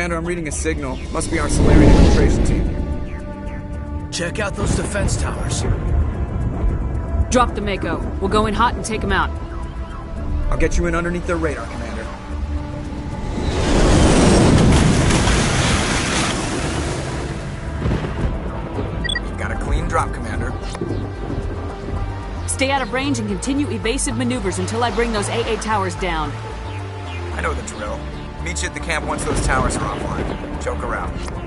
Commander, I'm reading a signal. Must be our Solarian infiltration team. Check out those defense towers. Drop the Mako. We'll go in hot and take them out. I'll get you in underneath their radar, Commander. Got a clean drop, Commander. Stay out of range and continue evasive maneuvers until I bring those AA towers down. I know the drill. Meet you at the camp once those towers are offline. Joke around.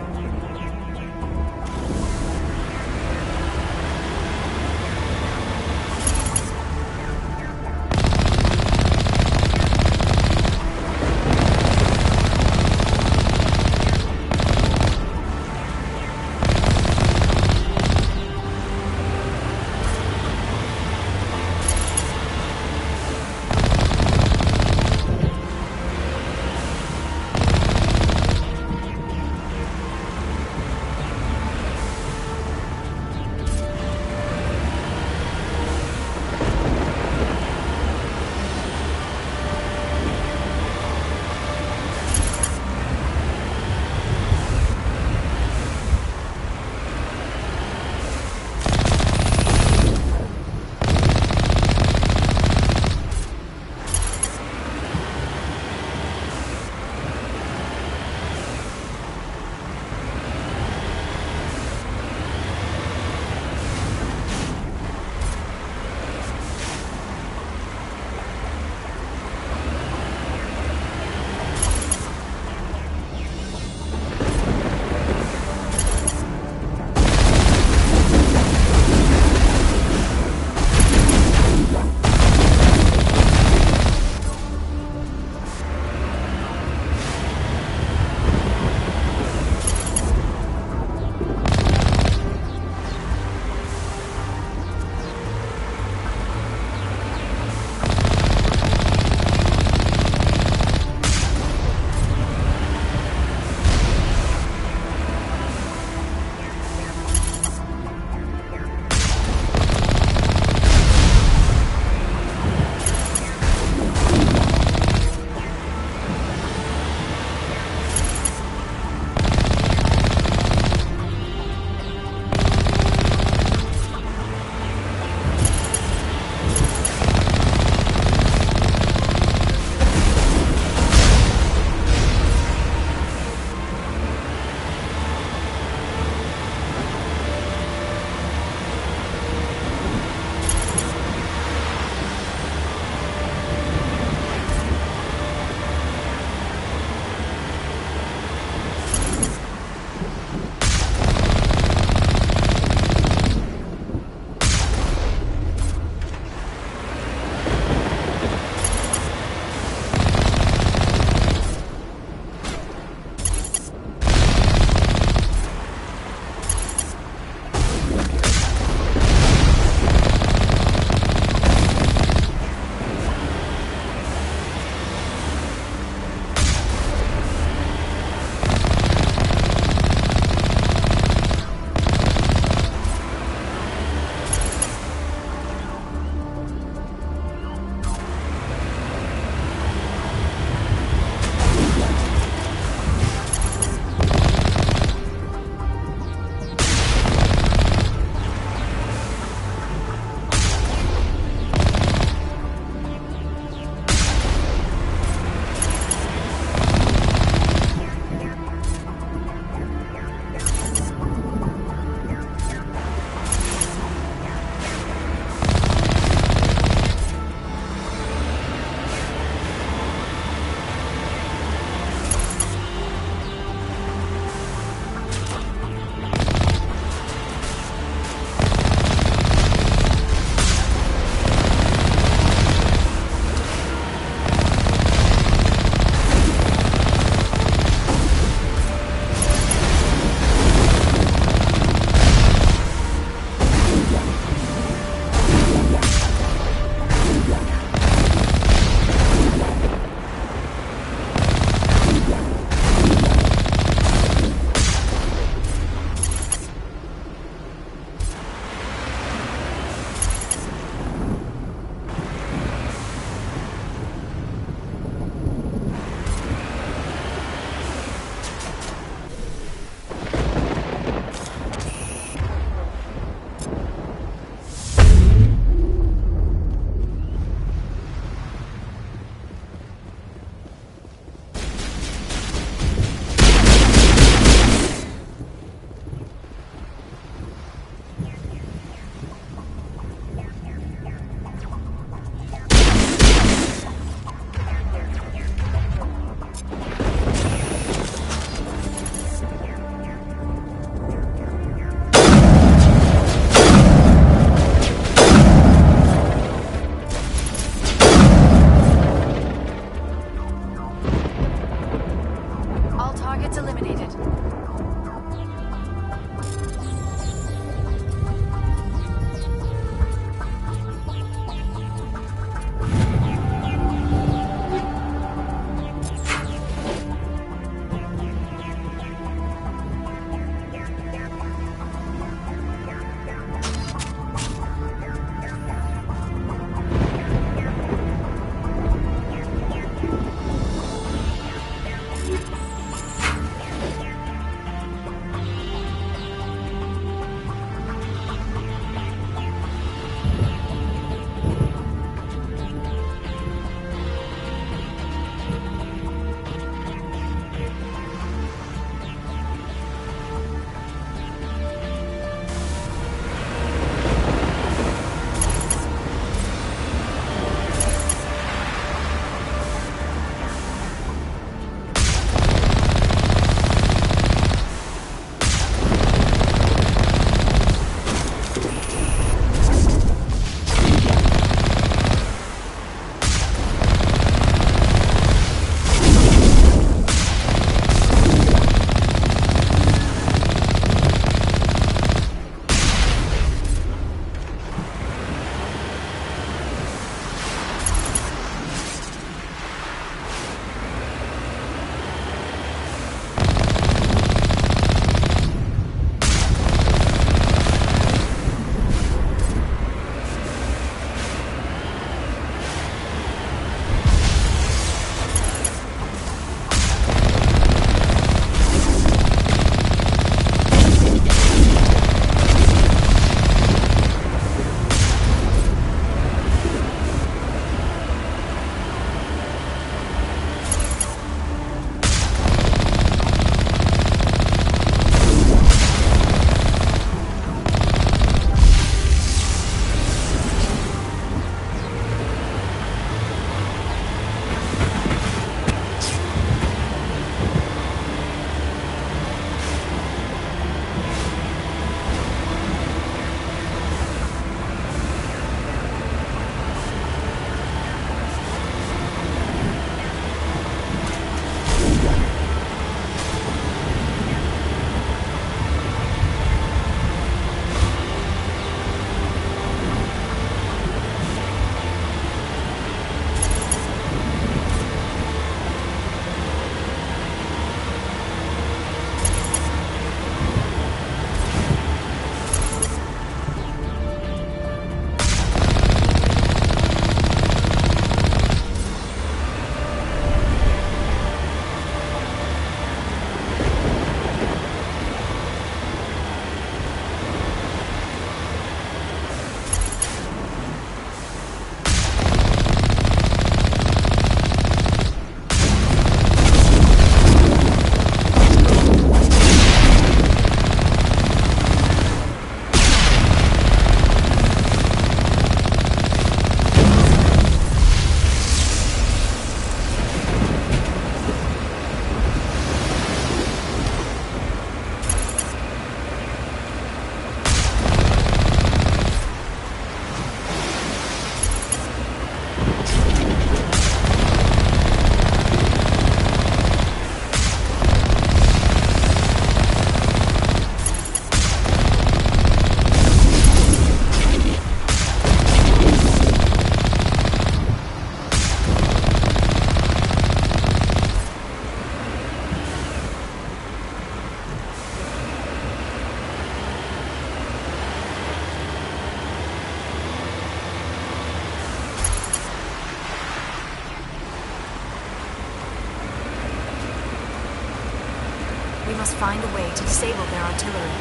find a way to disable their artillery.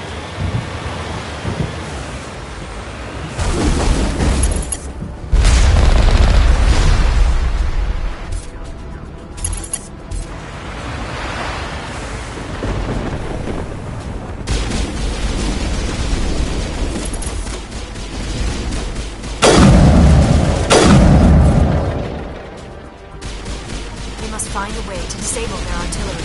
We must find a way to disable their artillery.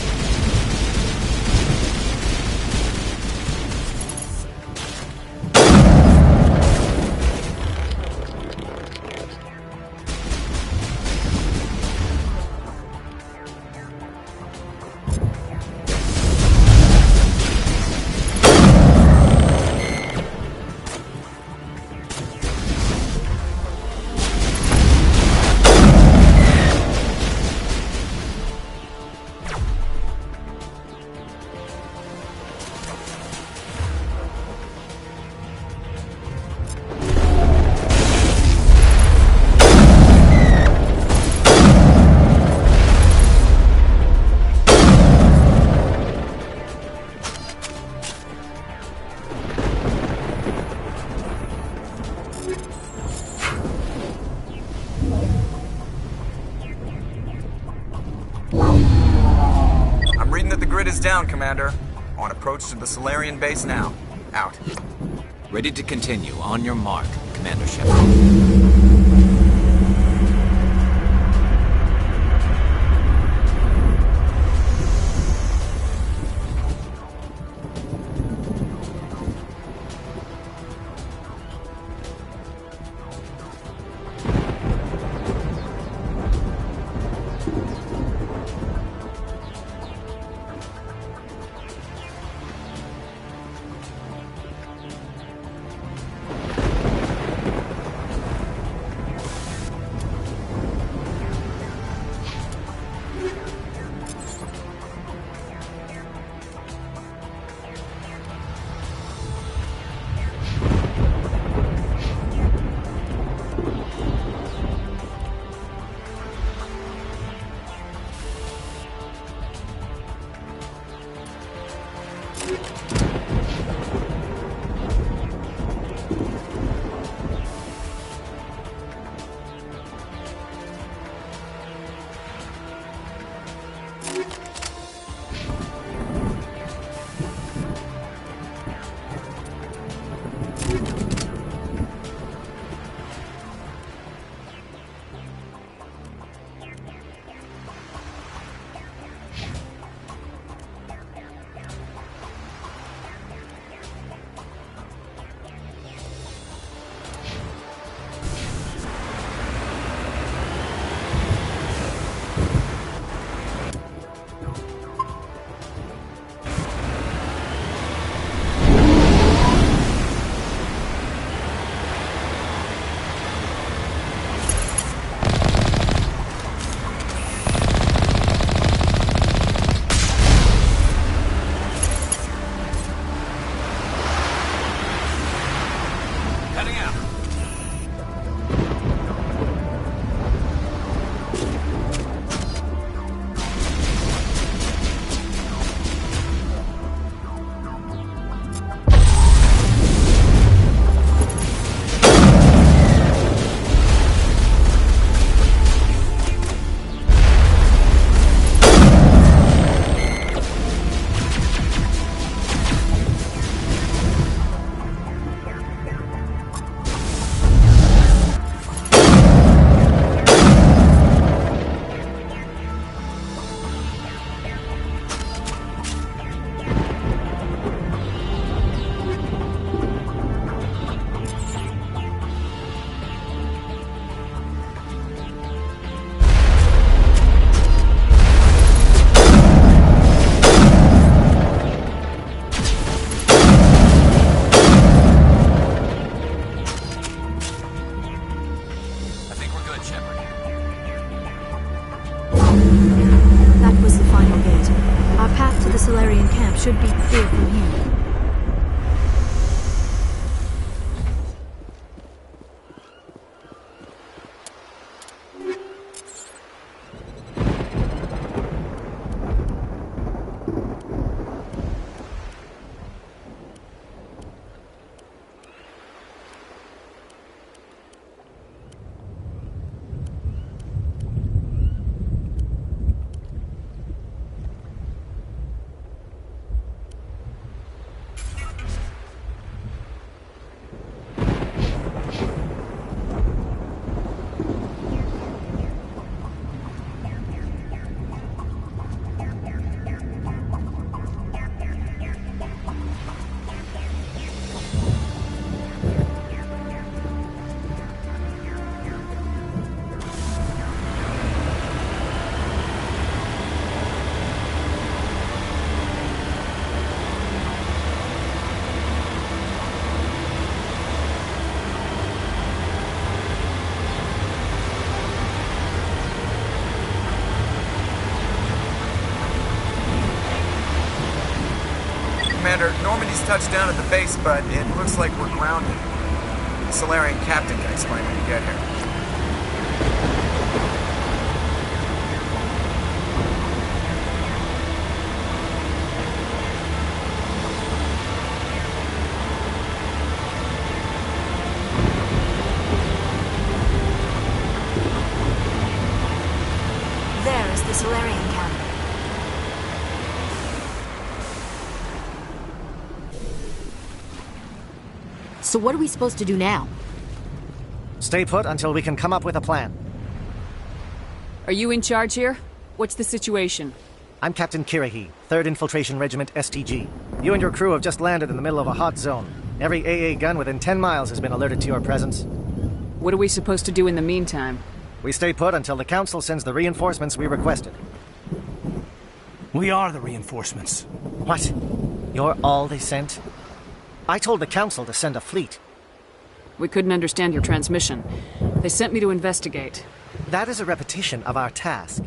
I'm reading that the grid is down, Commander. On approach to the Solarian base now. Out. Ready to continue. On your mark, Commander Shepard. Solarian camp should be clear from here. touch down at the base, but it looks like we're grounded. The Solarian captain can explain when you get here. There is the Solarian camp. So what are we supposed to do now? Stay put until we can come up with a plan. Are you in charge here? What's the situation? I'm Captain Kirahi, 3rd Infiltration Regiment STG. You and your crew have just landed in the middle of a hot zone. Every AA gun within 10 miles has been alerted to your presence. What are we supposed to do in the meantime? We stay put until the Council sends the reinforcements we requested. We are the reinforcements. What? You're all they sent? I told the Council to send a fleet. We couldn't understand your transmission. They sent me to investigate. That is a repetition of our task.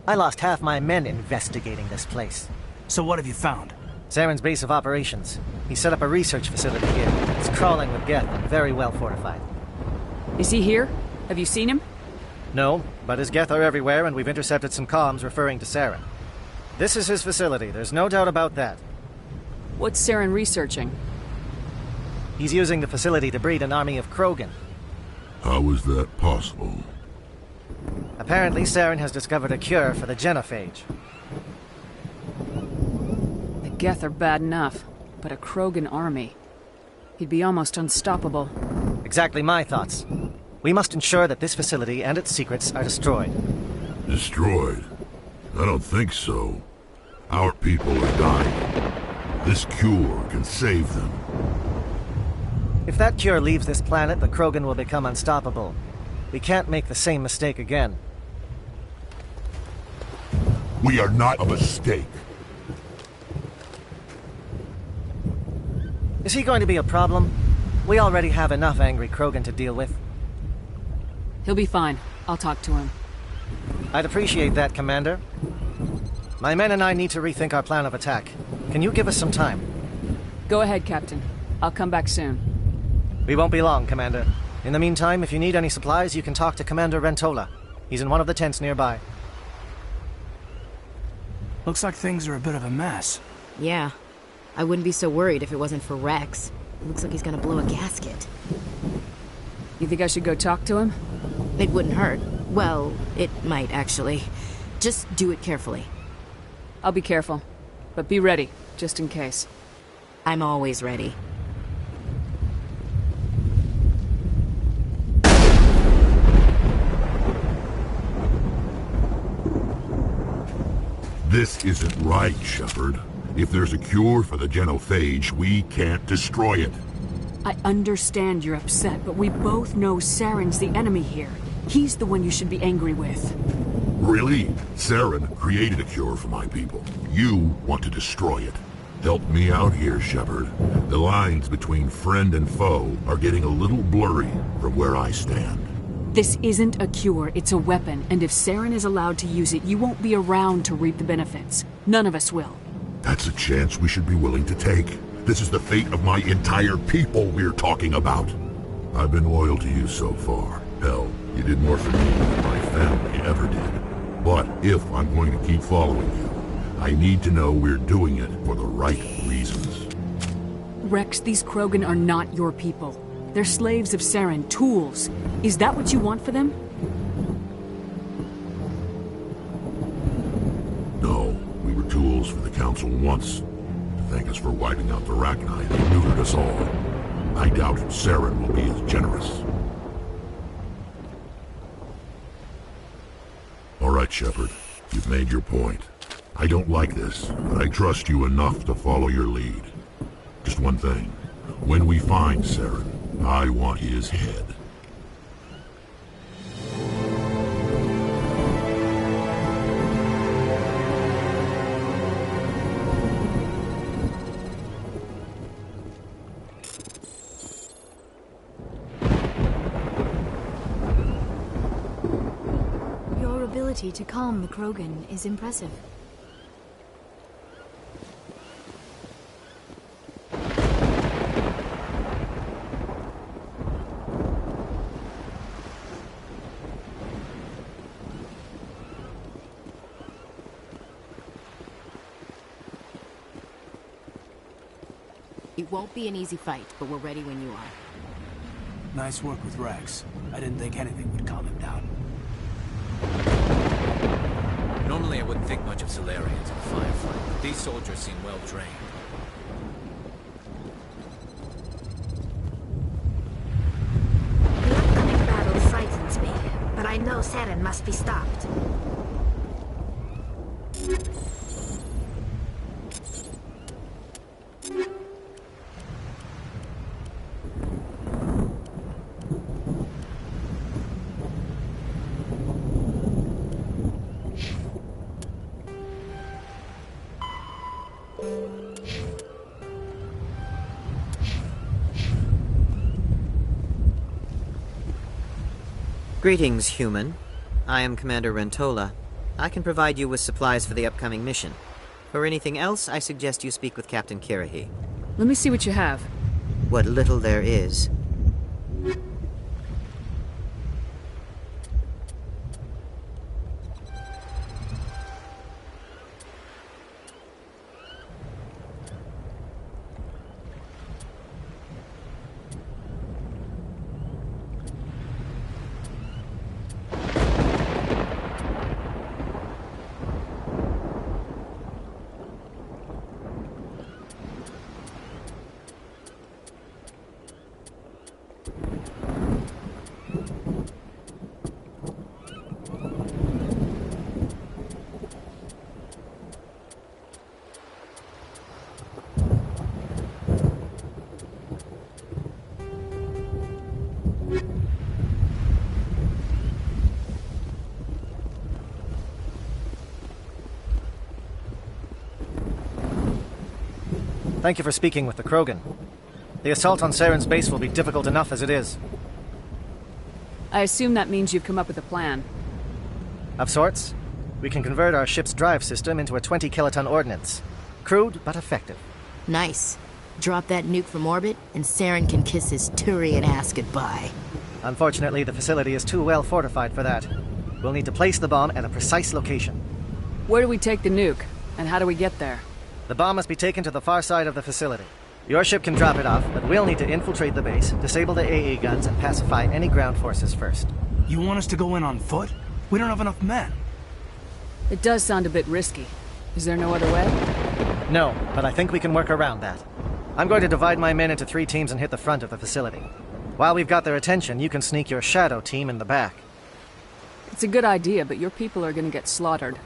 I lost half my men investigating this place. So what have you found? Saren's base of operations. He set up a research facility here. It's crawling with Geth and very well fortified. Is he here? Have you seen him? No, but his Geth are everywhere and we've intercepted some comms referring to Saren. This is his facility, there's no doubt about that. What's Saren researching? He's using the facility to breed an army of Krogan. How is that possible? Apparently, Saren has discovered a cure for the genophage. The Geth are bad enough, but a Krogan army. He'd be almost unstoppable. Exactly my thoughts. We must ensure that this facility and its secrets are destroyed. Destroyed? I don't think so. Our people are dying. This cure can save them. If that cure leaves this planet, the Krogan will become unstoppable. We can't make the same mistake again. We are not a mistake. Is he going to be a problem? We already have enough angry Krogan to deal with. He'll be fine. I'll talk to him. I'd appreciate that, Commander. My men and I need to rethink our plan of attack. Can you give us some time? Go ahead, Captain. I'll come back soon. We won't be long, Commander. In the meantime, if you need any supplies, you can talk to Commander Rentola. He's in one of the tents nearby. Looks like things are a bit of a mess. Yeah. I wouldn't be so worried if it wasn't for Rex. Looks like he's gonna blow a gasket. You think I should go talk to him? It wouldn't hurt. Well, it might, actually. Just do it carefully. I'll be careful. But be ready, just in case. I'm always ready. This isn't right, Shepard. If there's a cure for the genophage, we can't destroy it. I understand you're upset, but we both know Saren's the enemy here. He's the one you should be angry with. Really? Saren created a cure for my people. You want to destroy it. Help me out here, Shepard. The lines between friend and foe are getting a little blurry from where I stand. This isn't a cure, it's a weapon, and if Saren is allowed to use it, you won't be around to reap the benefits. None of us will. That's a chance we should be willing to take. This is the fate of my entire people we're talking about. I've been loyal to you so far. Hell, you did more for me than my family ever did. But if I'm going to keep following you, I need to know we're doing it for the right reasons. Rex, these Krogan are not your people. They're slaves of Saren, tools. Is that what you want for them? No, we were tools for the Council once. To thank us for wiping out the Rachni, they neutered us all. I doubt Saren will be as generous. All right, Shepard. You've made your point. I don't like this, but I trust you enough to follow your lead. Just one thing. When we find Saren, I want his head. Your ability to calm the Krogan is impressive. It won't be an easy fight, but we're ready when you are. Nice work with Rex. I didn't think anything would calm him down. Normally I wouldn't think much of Solarians in a firefight, but these soldiers seem well trained. The upcoming battle frightens me, but I know Saren must be stopped. Greetings, human. I am Commander Rentola. I can provide you with supplies for the upcoming mission. For anything else, I suggest you speak with Captain Kirahi. Let me see what you have. What little there is. Thank you for speaking with the Krogan. The assault on Saren's base will be difficult enough as it is. I assume that means you've come up with a plan. Of sorts. We can convert our ship's drive system into a 20-kiloton ordnance. Crude, but effective. Nice. Drop that nuke from orbit, and Saren can kiss his Turian ass goodbye. Unfortunately, the facility is too well fortified for that. We'll need to place the bomb at a precise location. Where do we take the nuke? And how do we get there? The bomb must be taken to the far side of the facility. Your ship can drop it off, but we'll need to infiltrate the base, disable the AA guns, and pacify any ground forces first. You want us to go in on foot? We don't have enough men. It does sound a bit risky. Is there no other way? No, but I think we can work around that. I'm going to divide my men into 3 teams and hit the front of the facility. While we've got their attention, you can sneak your shadow team in the back. It's a good idea, but your people are gonna get slaughtered.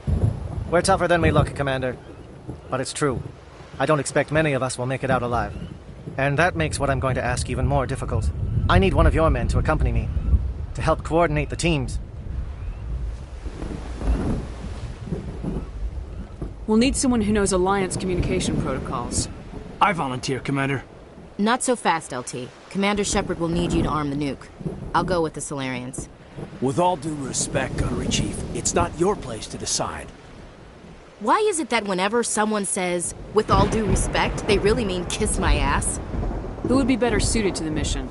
We're tougher than we look, Commander. But it's true. I don't expect many of us will make it out alive. And that makes what I'm going to ask even more difficult. I need one of your men to accompany me, to help coordinate the teams. We'll need someone who knows Alliance communication protocols. I volunteer, Commander. Not so fast, LT. Commander Shepard will need you to arm the nuke. I'll go with the Solarians. With all due respect, Gunnery Chief, it's not your place to decide. Why is it that whenever someone says, with all due respect, they really mean kiss my ass? Who would be better suited to the mission?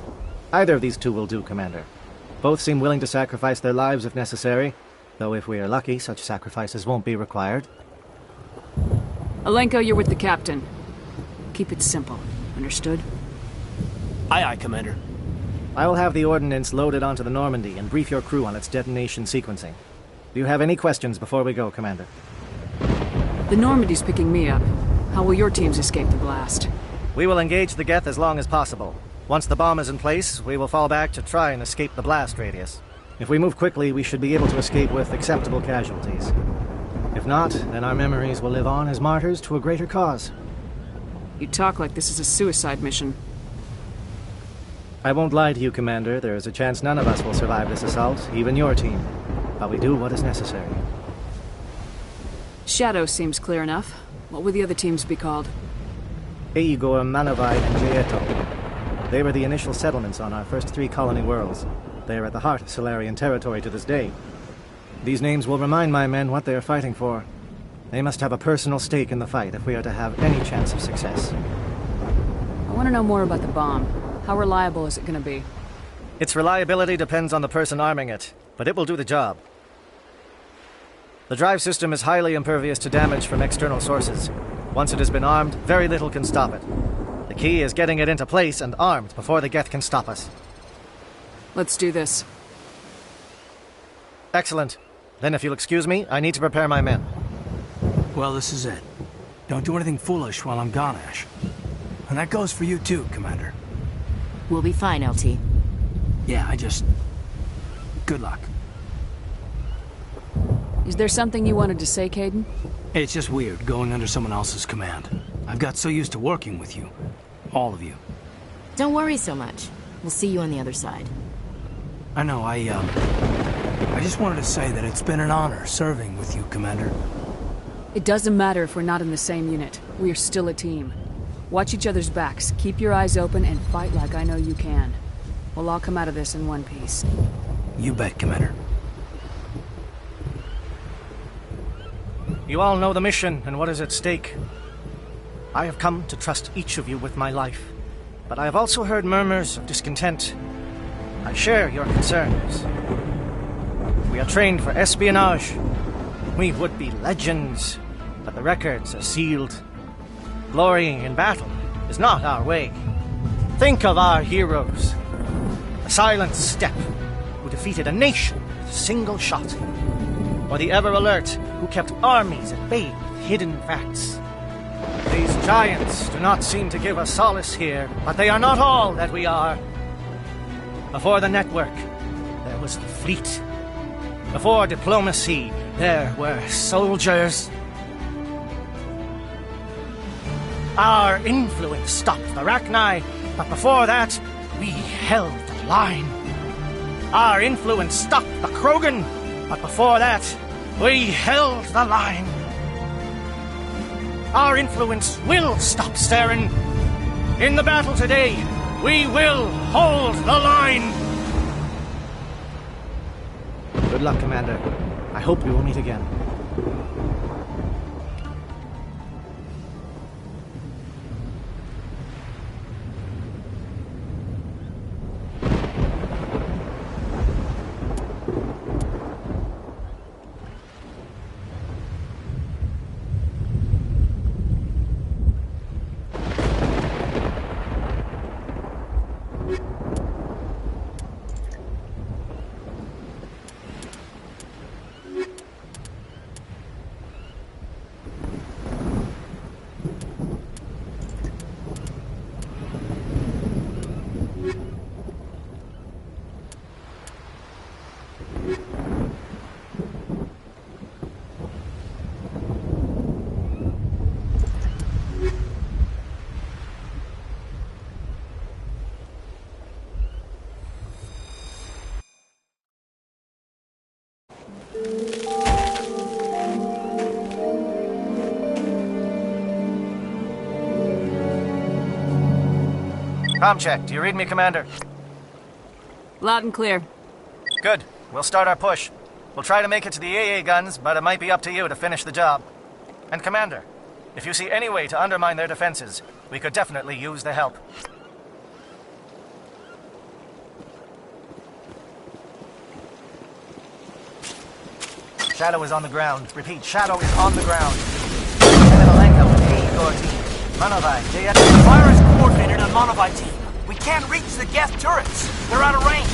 Either of these 2 will do, Commander. Both seem willing to sacrifice their lives if necessary, though if we are lucky, such sacrifices won't be required. Alenko, you're with the captain. Keep it simple. Understood? Aye, aye, Commander. I will have the ordnance loaded onto the Normandy and brief your crew on its detonation sequencing. Do you have any questions before we go, Commander? The Normandy's picking me up. How will your teams escape the blast? We will engage the Geth as long as possible. Once the bomb is in place, we will fall back to try and escape the blast radius. If we move quickly, we should be able to escape with acceptable casualties. If not, then our memories will live on as martyrs to a greater cause. You talk like this is a suicide mission. I won't lie to you, Commander. There is a chance none of us will survive this assault, even your team. But we do what is necessary. Shadow seems clear enough. What would the other teams be called? Igor, Manovai, and Jaeto. They were the initial settlements on our first 3 colony worlds. They are at the heart of Solarian territory to this day. These names will remind my men what they are fighting for. They must have a personal stake in the fight if we are to have any chance of success. I want to know more about the bomb. How reliable is it going to be? Its reliability depends on the person arming it, but it will do the job. The drive system is highly impervious to damage from external sources. Once it has been armed, very little can stop it. The key is getting it into place and armed before the Geth can stop us. Let's do this. Excellent. Then if you'll excuse me, I need to prepare my men. Well, this is it. Don't do anything foolish while I'm gone, Ash. And that goes for you too, Commander. We'll be fine, LT. Yeah, good luck. Is there something you wanted to say, Caden? It's just weird, going under someone else's command. I've got so used to working with you. All of you. Don't worry so much. We'll see you on the other side. I know, I just wanted to say that it's been an honor serving with you, Commander. It doesn't matter if we're not in the same unit. We are still a team. Watch each other's backs, keep your eyes open, and fight like I know you can. We'll all come out of this in one piece. You bet, Commander. You all know the mission and what is at stake. I have come to trust each of you with my life, but I have also heard murmurs of discontent. I share your concerns. We are trained for espionage. We would be legends, but the records are sealed. Glorying in battle is not our way. Think of our heroes. The silent step who defeated a nation with a single shot. Or the ever-alert who kept armies at bay with hidden facts. These giants do not seem to give us solace here, but they are not all that we are. Before the network, there was the fleet. Before diplomacy, there were soldiers. Our influence stopped the Rachni, but before that, we held the line. Our influence stopped the Krogan, but before that, we held the line. Our influence will stop Saren. In the battle today, we will hold the line. Good luck, Commander. I hope we will meet again. Comm check. Do you read me, Commander? Loud and clear. Good. We'll start our push. We'll try to make it to the AA guns, but it might be up to you to finish the job. And Commander, if you see any way to undermine their defenses, we could definitely use the help. Shadow is on the ground. Repeat, Shadow is on the ground. Fire is coordinated on Monovite team. We can't reach the Geth turrets. They're out of range.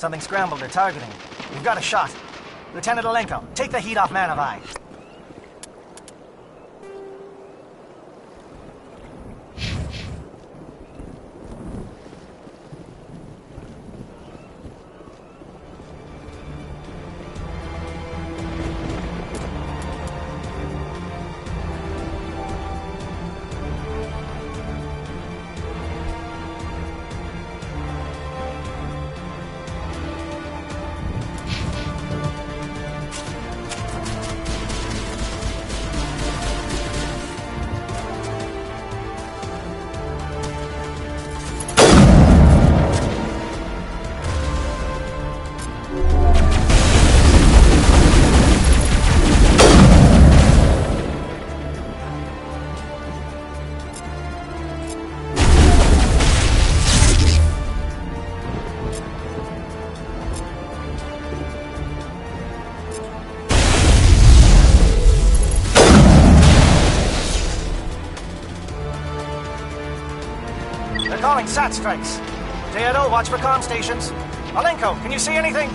something scrambled or targeting. We've got a shot. Lieutenant Alenko, take the heat off Manovi. They're calling SAT strikes. J-Edo, watch for comm stations. Alenko, can you see anything?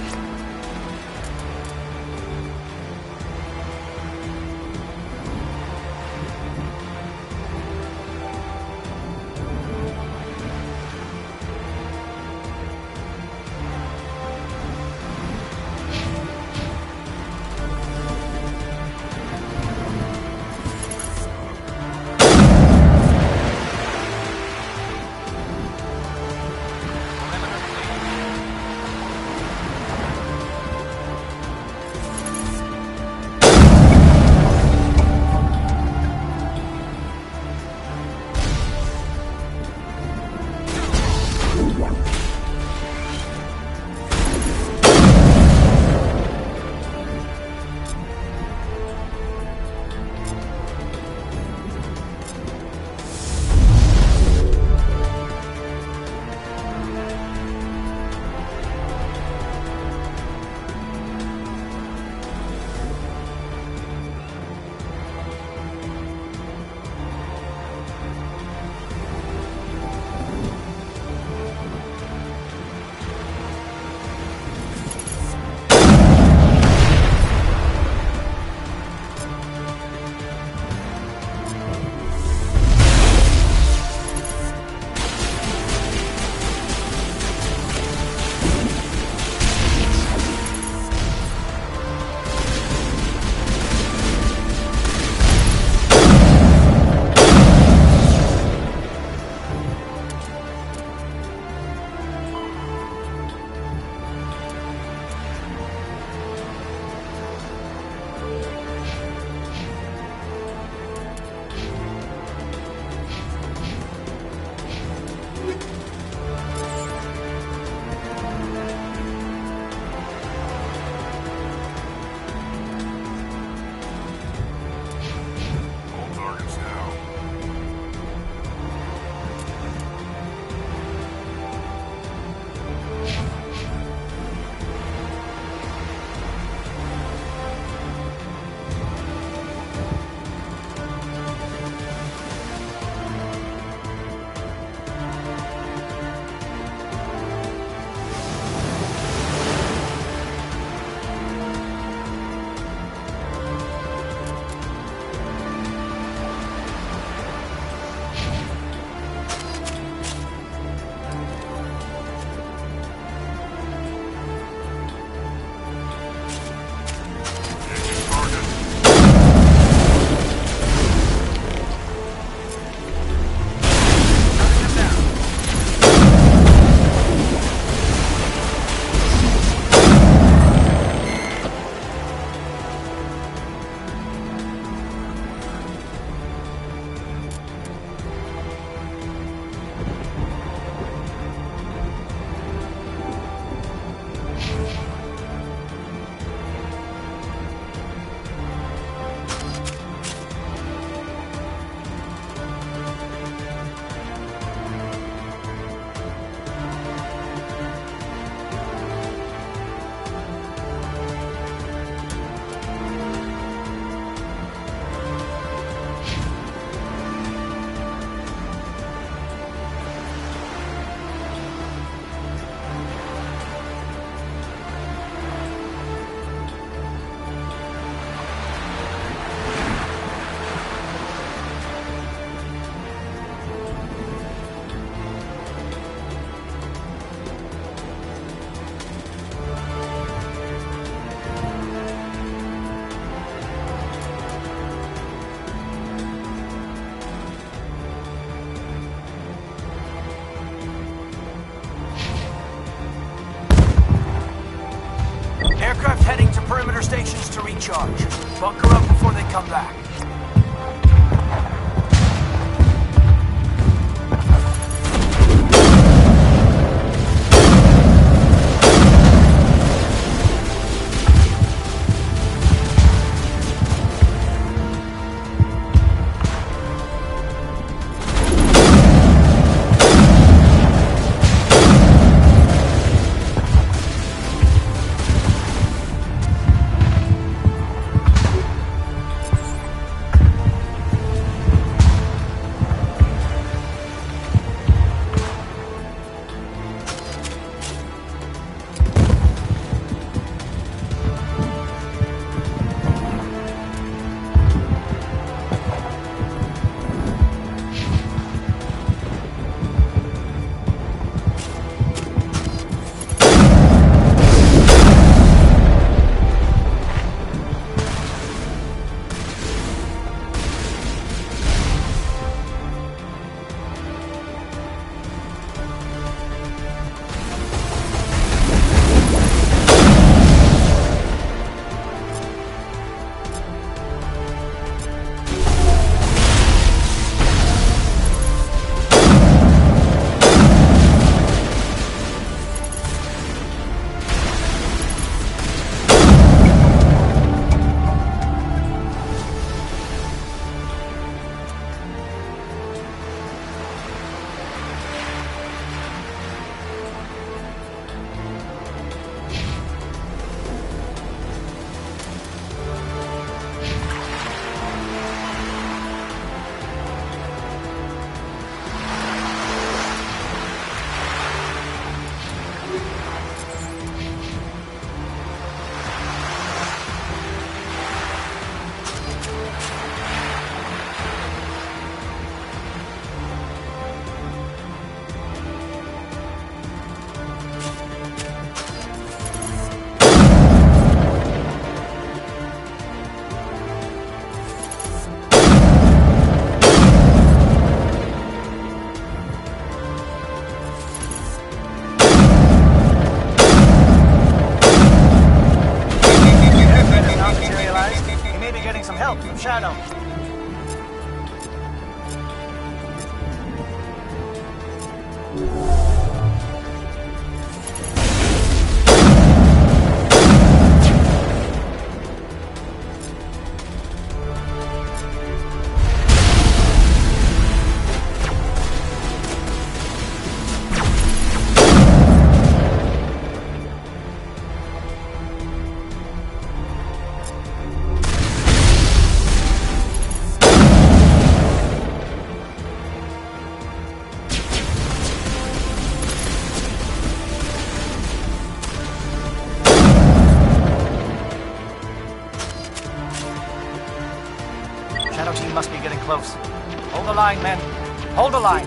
stations to recharge. Bunker up before they come back. Shadow. Shadow team must be getting close. Hold the line, men. Hold the line.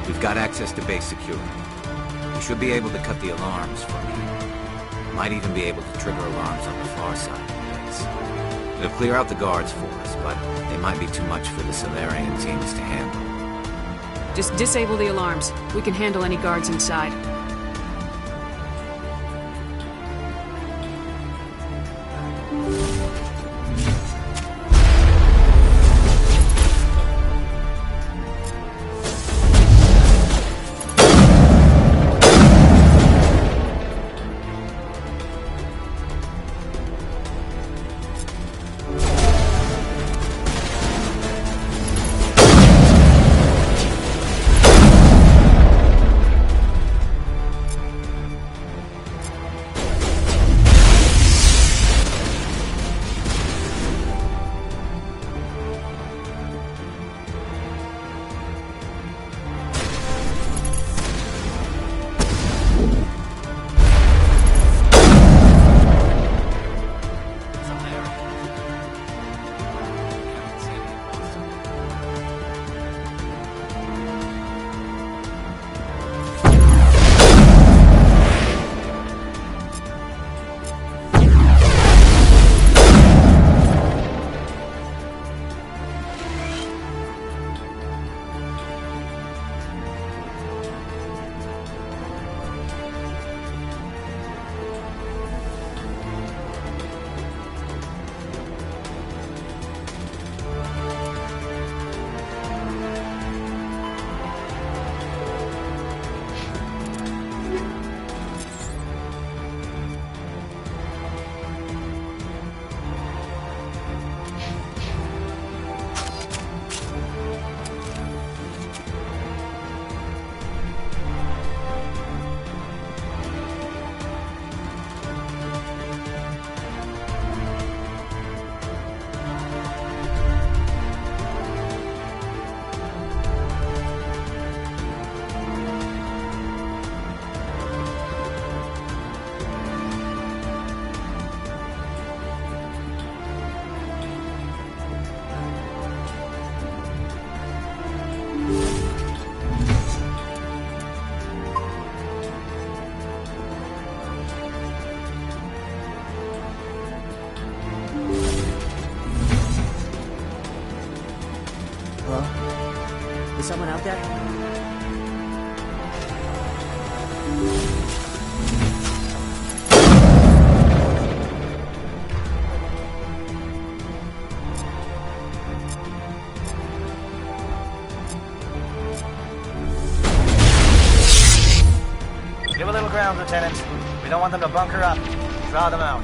We've got access to base security. We should be able to cut the alarms from here. Might even be able to trigger alarms on the far side of the base. It'll clear out the guards for us, but they might be too much for the Solarian teams to handle. Just disable the alarms. We can handle any guards inside. Hello? Is someone out there? Give a little ground, Lieutenant. We don't want them to bunker up. Draw them out.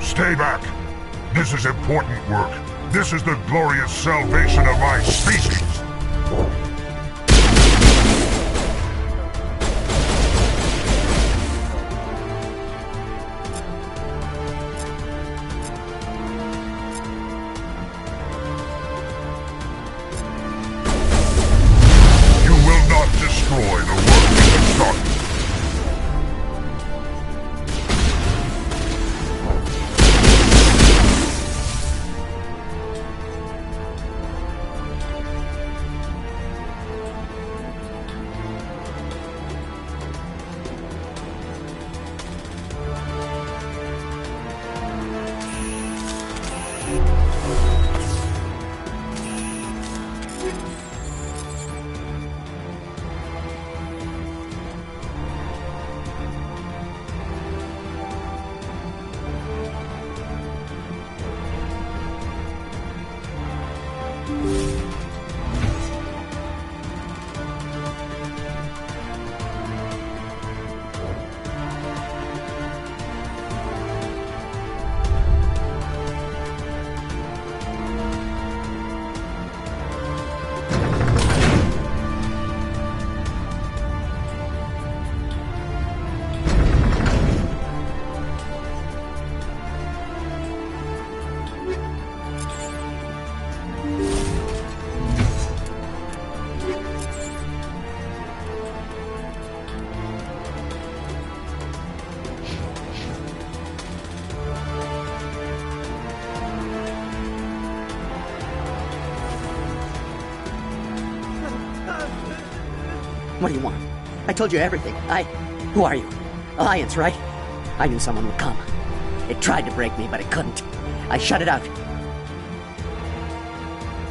Stay back. This is important work. This is the glorious salvation of my species. You will not destroy the work we have started. What do you want? I told you everything. Who are you? Alliance, right? I knew someone would come. It tried to break me, but it couldn't. I shut it out.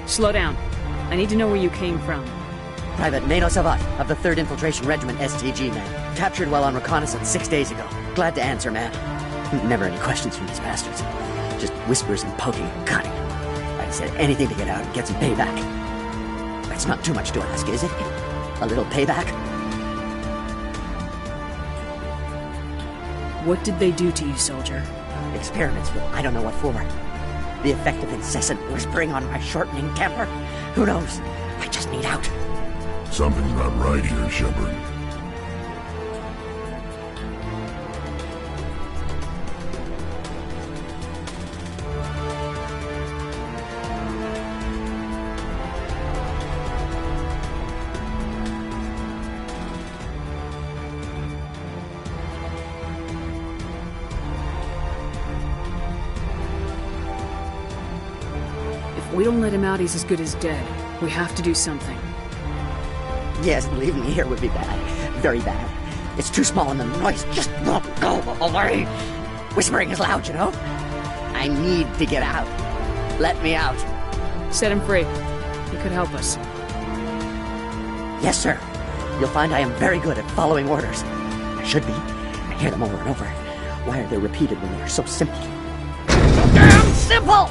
Slow down. I need to know where you came from. Private Nano Savat of the 3rd Infiltration Regiment STG, man. Captured while on reconnaissance 6 days ago. Glad to answer, man. Never any questions from these bastards. Just whispers and poking and cutting. I said anything to get out and get some payback. That's not too much to ask, is it? A little payback? What did they do to you, soldier? Experiments, but I don't know what for. The effect of incessant whispering on my shortening temper? Who knows? I just need out. Something's not right here, Shepard. If we don't let him out, he's as good as dead. We have to do something. Yes, leaving me here would be bad. Very bad. It's too small and the noise just won't go away. Whispering is loud, you know? I need to get out. Let me out. Set him free. He could help us. Yes, sir. You'll find I am very good at following orders. I should be. I hear them over and over. Why are they repeated when they are so simple? So damn simple!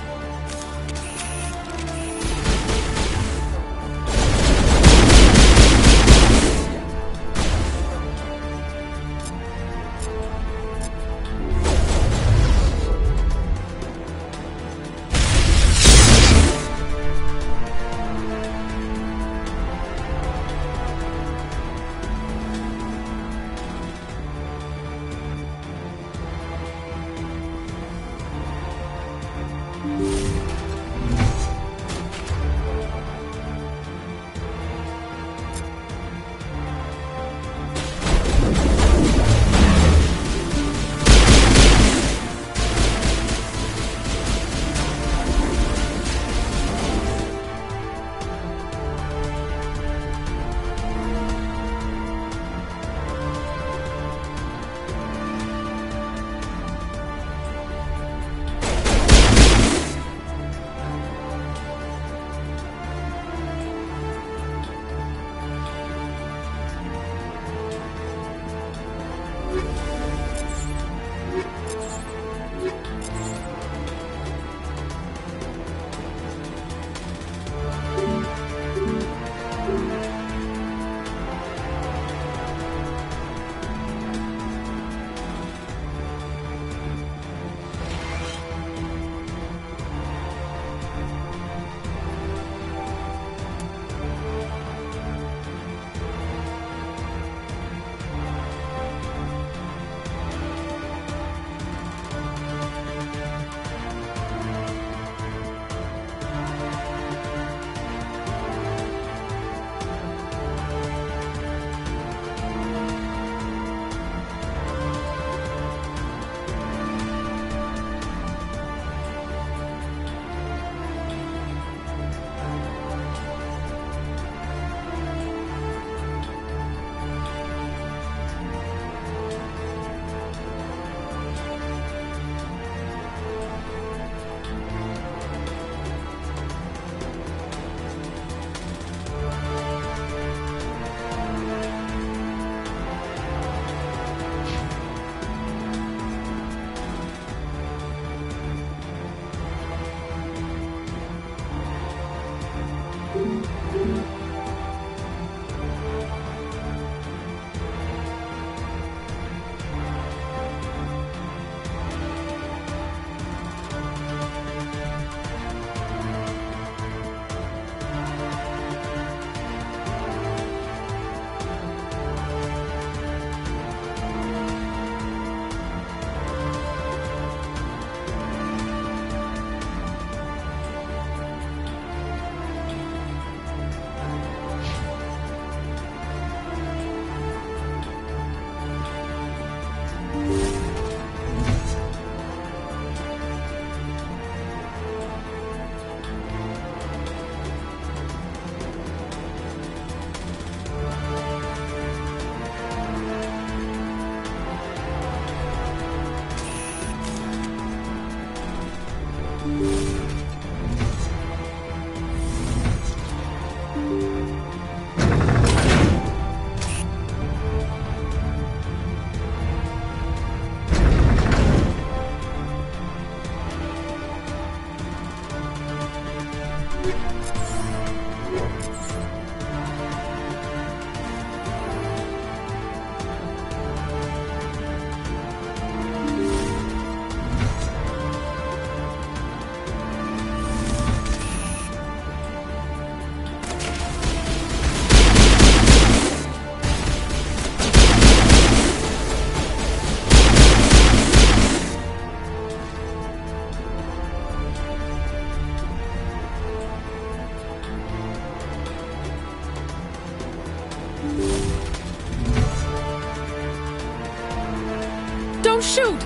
shoot!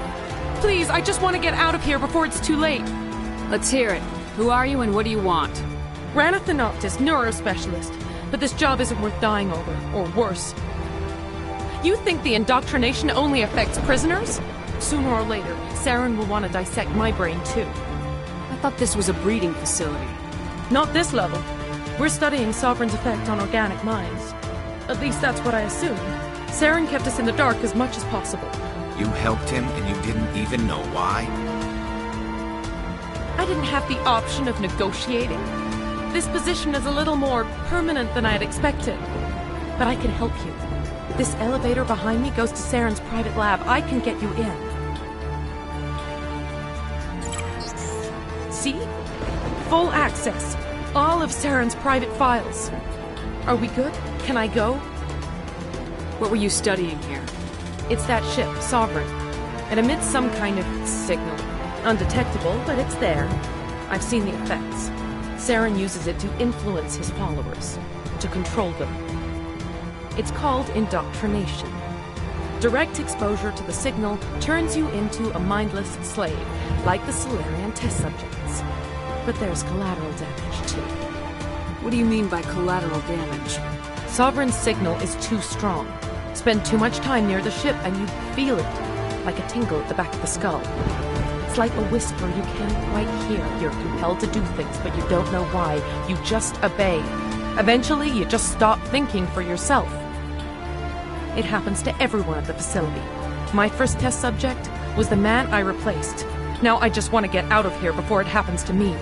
Please, I just want to get out of here before it's too late. Let's hear it. Who are you and what do you want? Ranith the Noctis, neurospecialist. But this job isn't worth dying over, or worse. You think the indoctrination only affects prisoners? Sooner or later, Saren will want to dissect my brain too. I thought this was a breeding facility. Not this level. We're studying Sovereign's effect on organic minds. At least that's what I assumed. Saren kept us in the dark as much as possible. You helped him and you didn't even know why? I didn't have the option of negotiating. This position is a little more permanent than I had expected. But I can help you. This elevator behind me goes to Saren's private lab. I can get you in. See? Full access. All of Saren's private files. Are we good? Can I go? What were you studying here? It's that ship, Sovereign. It emits some kind of signal. Undetectable, but it's there. I've seen the effects. Saren uses it to influence his followers, to control them. It's called indoctrination. Direct exposure to the signal turns you into a mindless slave, like the Solarian test subjects. But there's collateral damage, too. What do you mean by collateral damage? Sovereign's signal is too strong. Spend too much time near the ship and you feel it, like a tingle at the back of the skull. It's like a whisper you can't quite hear. You're compelled to do things, but you don't know why. You just obey. Eventually, you just stop thinking for yourself. It happens to everyone at the facility. My first test subject was the man I replaced. Now I just want to get out of here before it happens to me.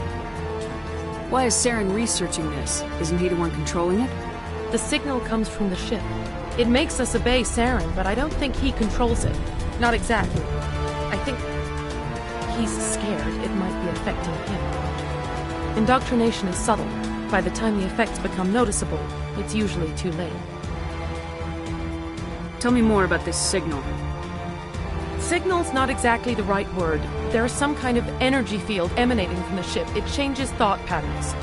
Why is Saren researching this? Isn't he the one controlling it? The signal comes from the ship. It makes us obey Saren, but I don't think he controls it. Not exactly. I think he's scared it might be affecting him. Indoctrination is subtle. By the time the effects become noticeable, it's usually too late. Tell me more about this signal. Signal's not exactly the right word. There's some kind of energy field emanating from the ship. It changes thought patterns.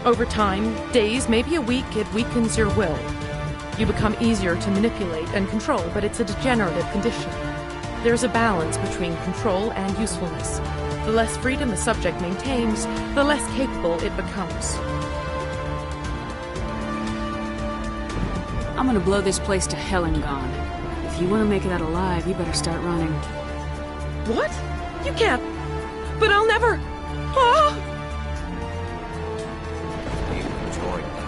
Over time, days, maybe a week, it weakens your will. You become easier to manipulate and control, but it's a degenerative condition. There's a balance between control and usefulness. The less freedom the subject maintains, the less capable it becomes. I'm gonna blow this place to hell and gone. If you want to make it out alive, you better start running. What? You can't. But I'll never. Ah! You enjoyed that.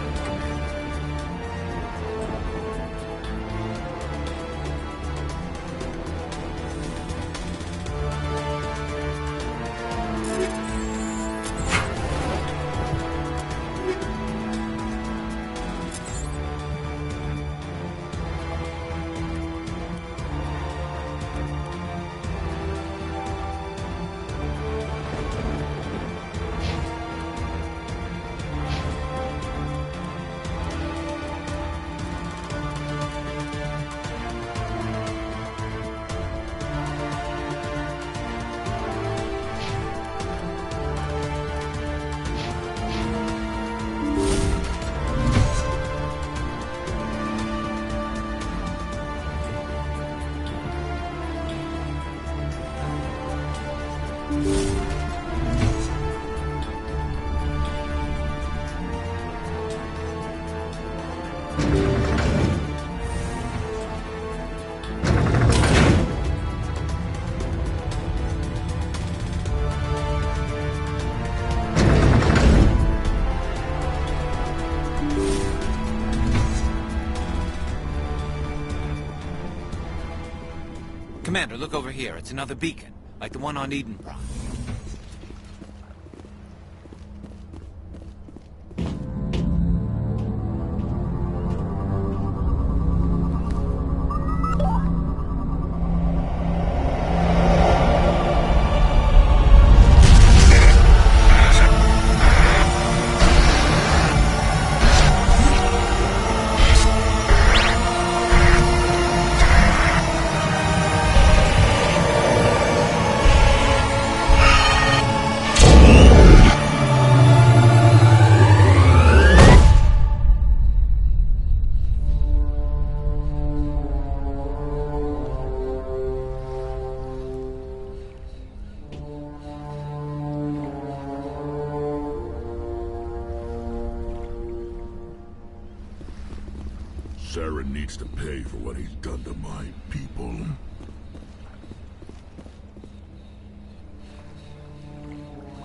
Commander, look over here. It's another beacon, like the one on Edenbrock. Saren needs to pay for what he's done to my people.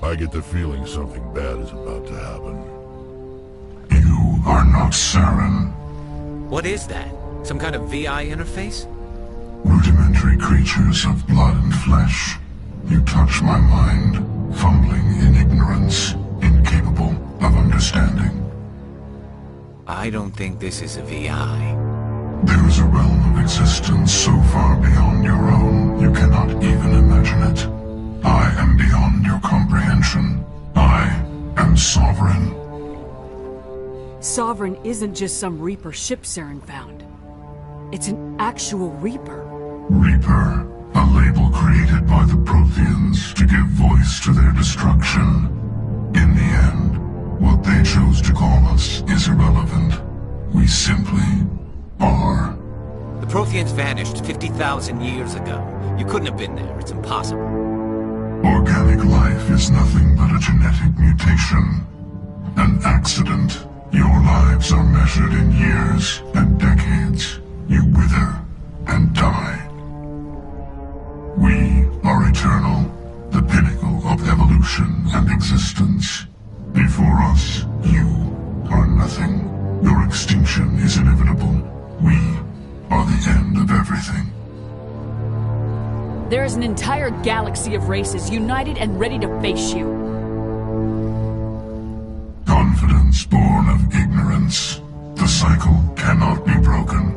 I get the feeling something bad is about to happen. You are not Saren. What is that? Some kind of VI interface? Rudimentary creatures of blood and flesh. You touch my mind, fumbling in ignorance, incapable of understanding. I don't think this is a VI. There is a realm of existence so far beyond your own, you cannot even imagine it. I am beyond your comprehension. I am sovereign. Sovereign isn't just some Reaper ship Saren found. It's an actual Reaper. Reaper, a label created by the Protheans to give voice to their destruction. In the end, what they chose to call us is irrelevant. We simply are. The Protheans vanished 50,000 years ago. You couldn't have been there. It's impossible. Organic life is nothing but a genetic mutation. An accident. Your lives are measured in years and decades. You wither and die. We are eternal, the pinnacle of evolution and existence. Before us, you are nothing. Your extinction is inevitable. We are the end of everything. There is an entire galaxy of races united and ready to face you. Confidence born of ignorance. The cycle cannot be broken.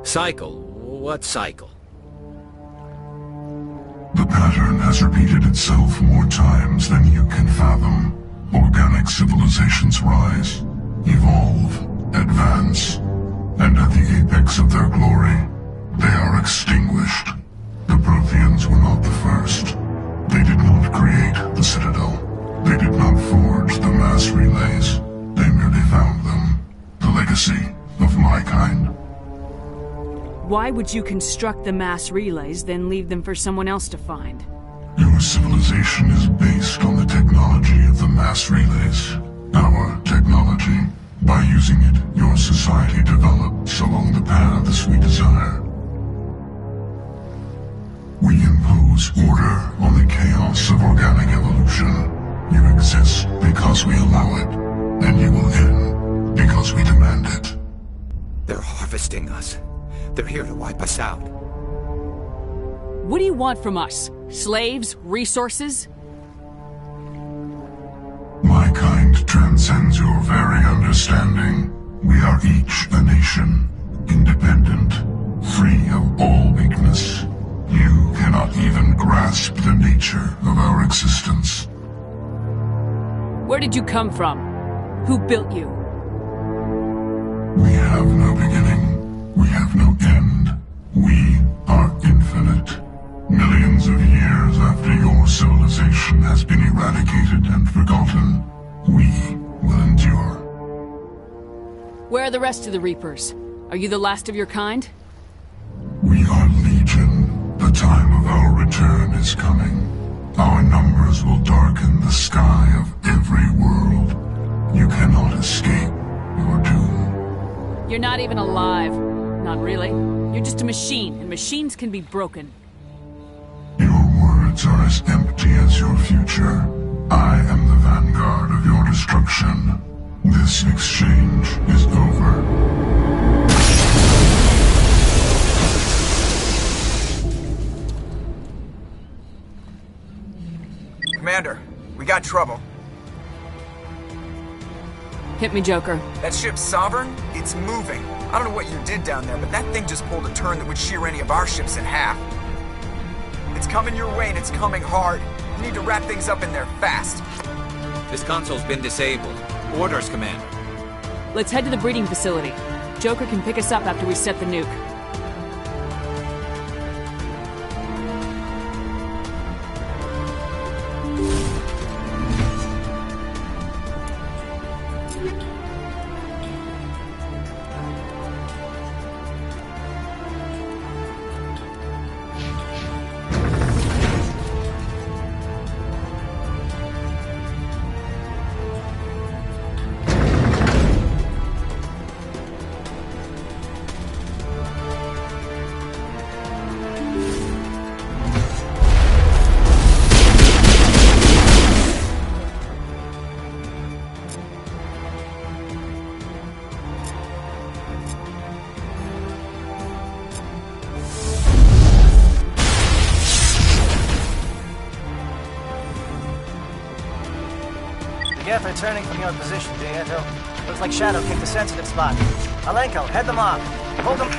Cycle? What cycle? The pattern has repeated itself more times than you can fathom. Organic civilizations rise, evolve, advance, and at the apex of their glory, they are extinguished. The Protheans were not the first. They did not create the Citadel. They did not forge the mass relays. They merely found them. The legacy of my kind. Why would you construct the mass relays, then leave them for someone else to find? Your civilization is based on the technology of the mass relays. Our technology. By using it, your society develops along the paths we desire. We impose order on the chaos of organic evolution. You exist because we allow it, and you will end because we demand it. They're harvesting us. They're here to wipe us out. What do you want from us? Slaves? Resources? My kind transcends your very understanding. We are each a nation, independent, free of all weakness. You cannot even grasp the nature of our existence. Where did you come from? Who built you? We have no beginning. We have no end. We are infinite. Millions of years after your civilization has been eradicated and forgotten, we will endure. Where are the rest of the Reapers? Are you the last of your kind? We are legion. The time of our return is coming. Our numbers will darken the sky of every world. You cannot escape your doom. You're not even alive. Not really. You're just a machine, and machines can be broken. Your words are as empty as your future. I am the vanguard of your destruction. This exchange is over. Commander, we got trouble. Hit me, Joker. That ship's Sovereign? It's moving. I don't know what you did down there, but that thing just pulled a turn that would shear any of our ships in half. It's coming your way, and it's coming hard. You need to wrap things up in there fast. This console's been disabled. Orders, Commander. Let's head to the breeding facility. Joker can pick us up after we set the nuke. Geth are turning from your position, Dieto. Looks like Shadow kicked a sensitive spot. Alenko, head them off. Hold them...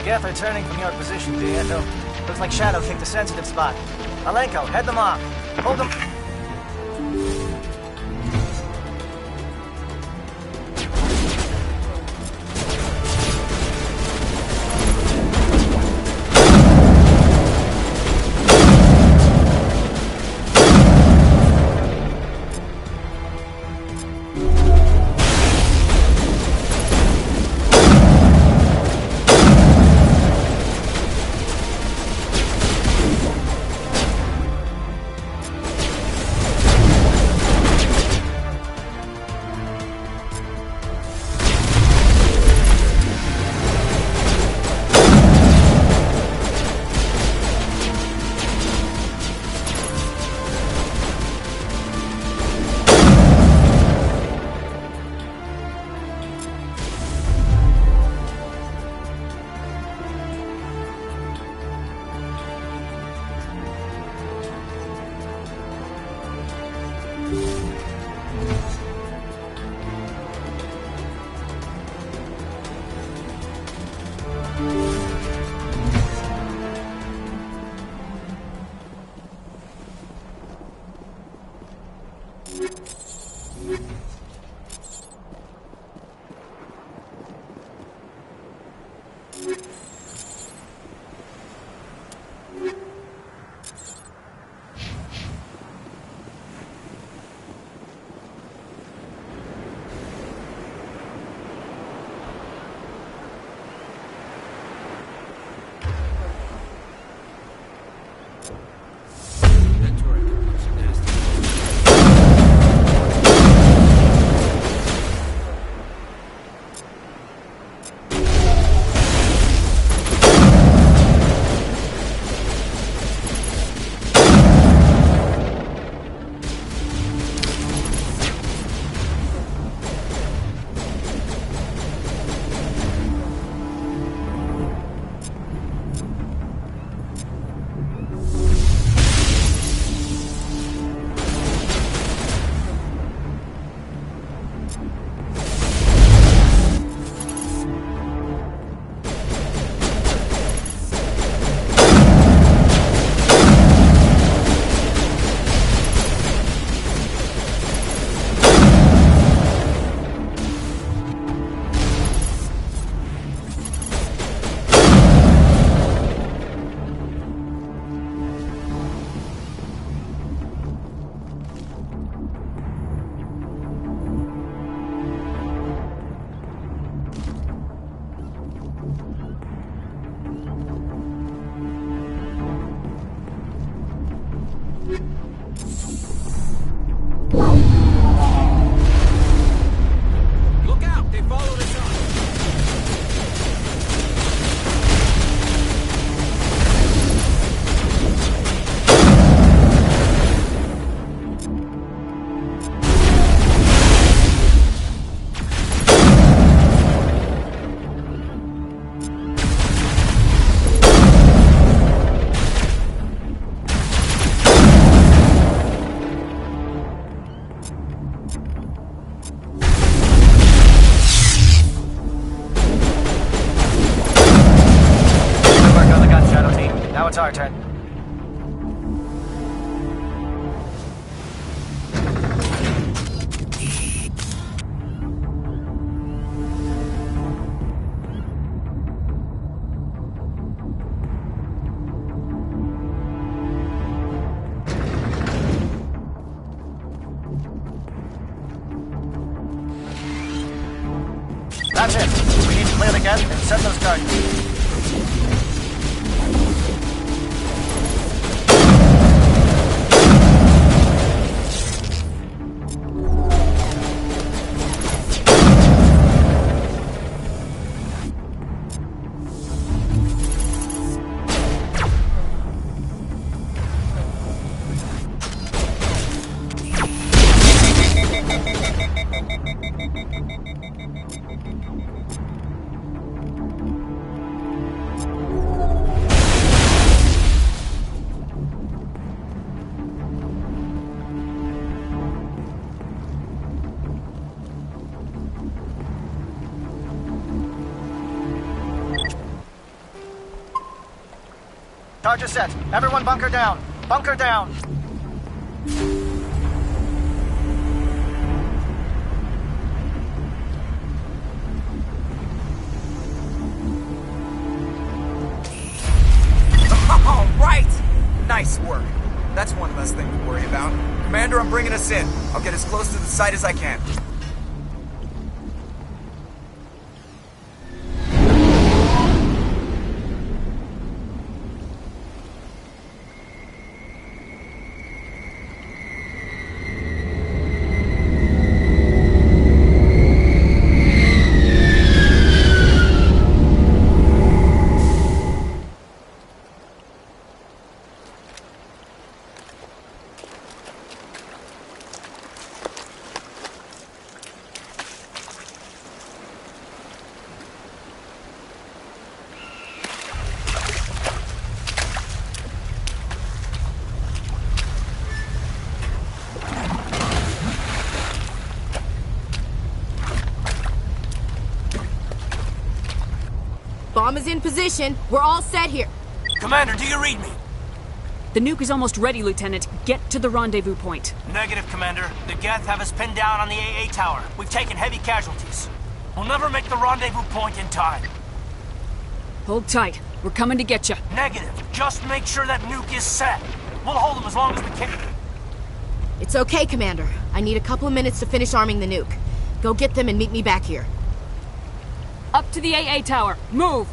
Geth are turning from your position, Dieto. Looks like Shadow kicked a sensitive spot. Alenko, head them off. Hold them... Look out! They followed us up! Good work on the gun, Shadow Team. Now it's our turn. That's it. We need to clear the gap and set those targets. Target set. Everyone bunker down. Bunker down. All right! Nice work. That's one less thing to worry about. Commander, I'm bringing us in. I'll get as close to the site as I can. Bomb is in position. We're all set here. Commander, do you read me? The nuke is almost ready, Lieutenant. Get to the rendezvous point. Negative, Commander. The Geth have us pinned down on the AA tower. We've taken heavy casualties. We'll never make the rendezvous point in time. Hold tight. We're coming to get you. Negative. Just make sure that nuke is set. We'll hold them as long as we can. It's okay, Commander. I need a couple of minutes to finish arming the nuke. Go get them and meet me back here. Up to the AA tower. Move!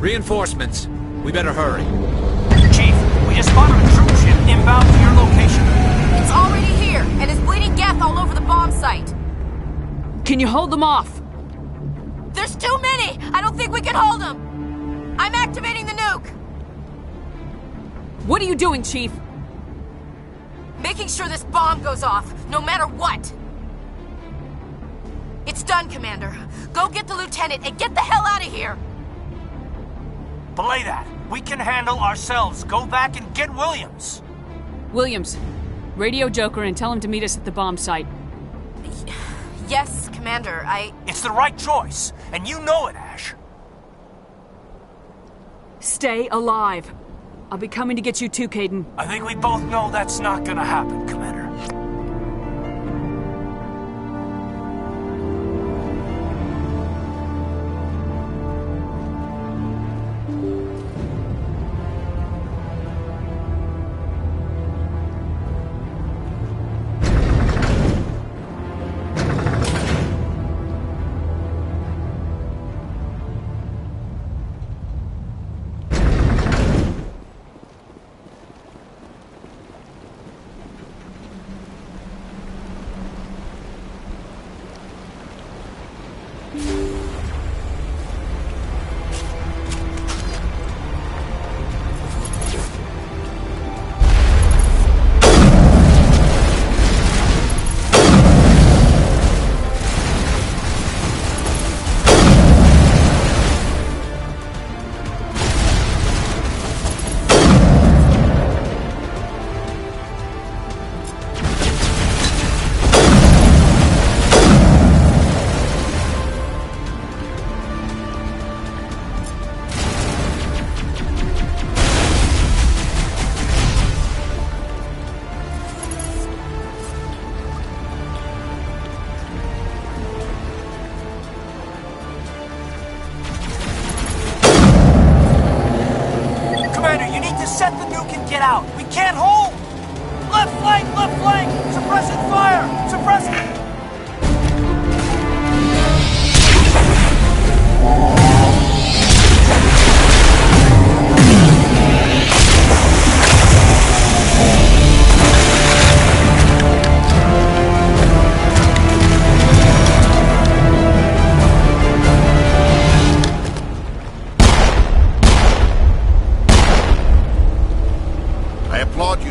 Reinforcements. We better hurry. Chief, we just spotted a troop ship inbound to your location. It's already here, and is bleeding gas all over the bomb site. Can you hold them off? There's too many! I don't think we can hold them! I'm activating the nuke! What are you doing, Chief? Making sure this bomb goes off, no matter what! It's done, Commander. Go get the lieutenant and get the hell out of here! Belay that. We can handle ourselves. Go back and get Williams. Williams, radio Joker and tell him to meet us at the bomb site. Yes, Commander, It's the right choice, and you know it, Ash. Stay alive. I'll be coming to get you too, Caden. I think we both know that's not gonna happen, Commander. Set the nuke and get out. We can't hold. Left flank. Suppressing fire. Suppressing.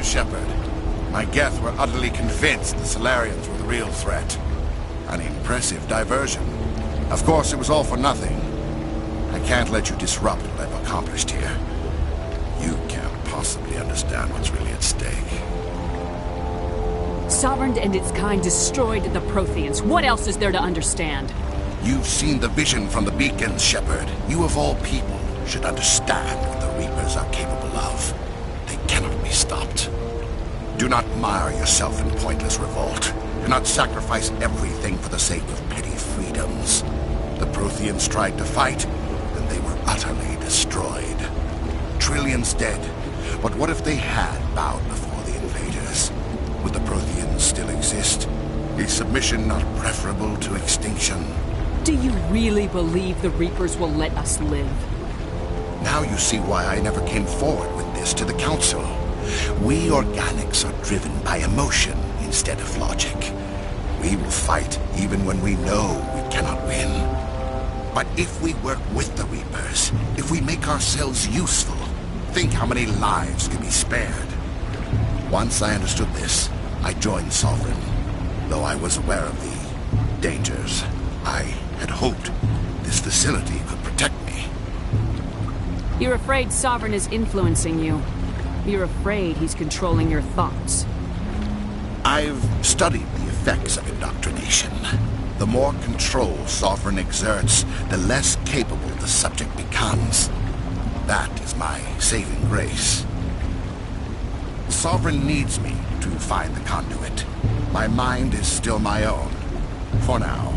Shepard. My Geth were utterly convinced the Solarians were the real threat. An impressive diversion. Of course, it was all for nothing. I can't let you disrupt what I've accomplished here. You can't possibly understand what's really at stake. Sovereign and its kind destroyed the Protheans. What else is there to understand? You've seen the vision from the beacons, Shepard. You of all people should understand what the Reapers are capable of. They cannot be stopped. Do not mire yourself in pointless revolt. Do not sacrifice everything for the sake of petty freedoms. The Protheans tried to fight, and they were utterly destroyed. Trillions dead. But what if they had bowed before the invaders? Would the Protheans still exist? Is submission not preferable to extinction? Do you really believe the Reapers will let us live? Now you see why I never came forward with this to the Council. We organics are driven by emotion instead of logic. We will fight even when we know we cannot win. But if we work with the Reapers, if we make ourselves useful, think how many lives can be spared. Once I understood this, I joined Sovereign. Though I was aware of the dangers, I had hoped this facility could protect me. You're afraid Sovereign is influencing you. You're afraid he's controlling your thoughts. I've studied the effects of indoctrination. The more control Sovereign exerts, the less capable the subject becomes. That is my saving grace. Sovereign needs me to find the conduit. My mind is still my own, for now.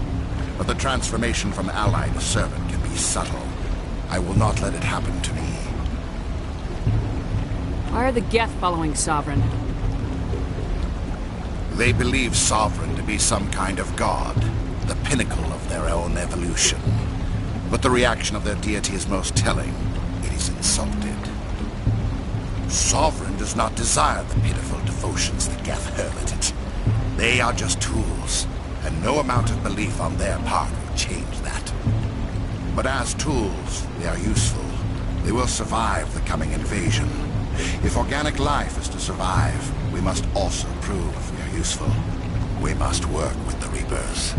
But the transformation from ally to servant can be subtle. I will not let it happen to me. Why are the Geth following Sovereign? They believe Sovereign to be some kind of god, the pinnacle of their own evolution. But the reaction of their deity is most telling. It is insulted. Sovereign does not desire the pitiful devotions the Geth hurl at it. They are just tools, and no amount of belief on their part will change that. But as tools, they are useful. They will survive the coming invasion. If organic life is to survive, we must also prove we are useful. We must work with the Reapers.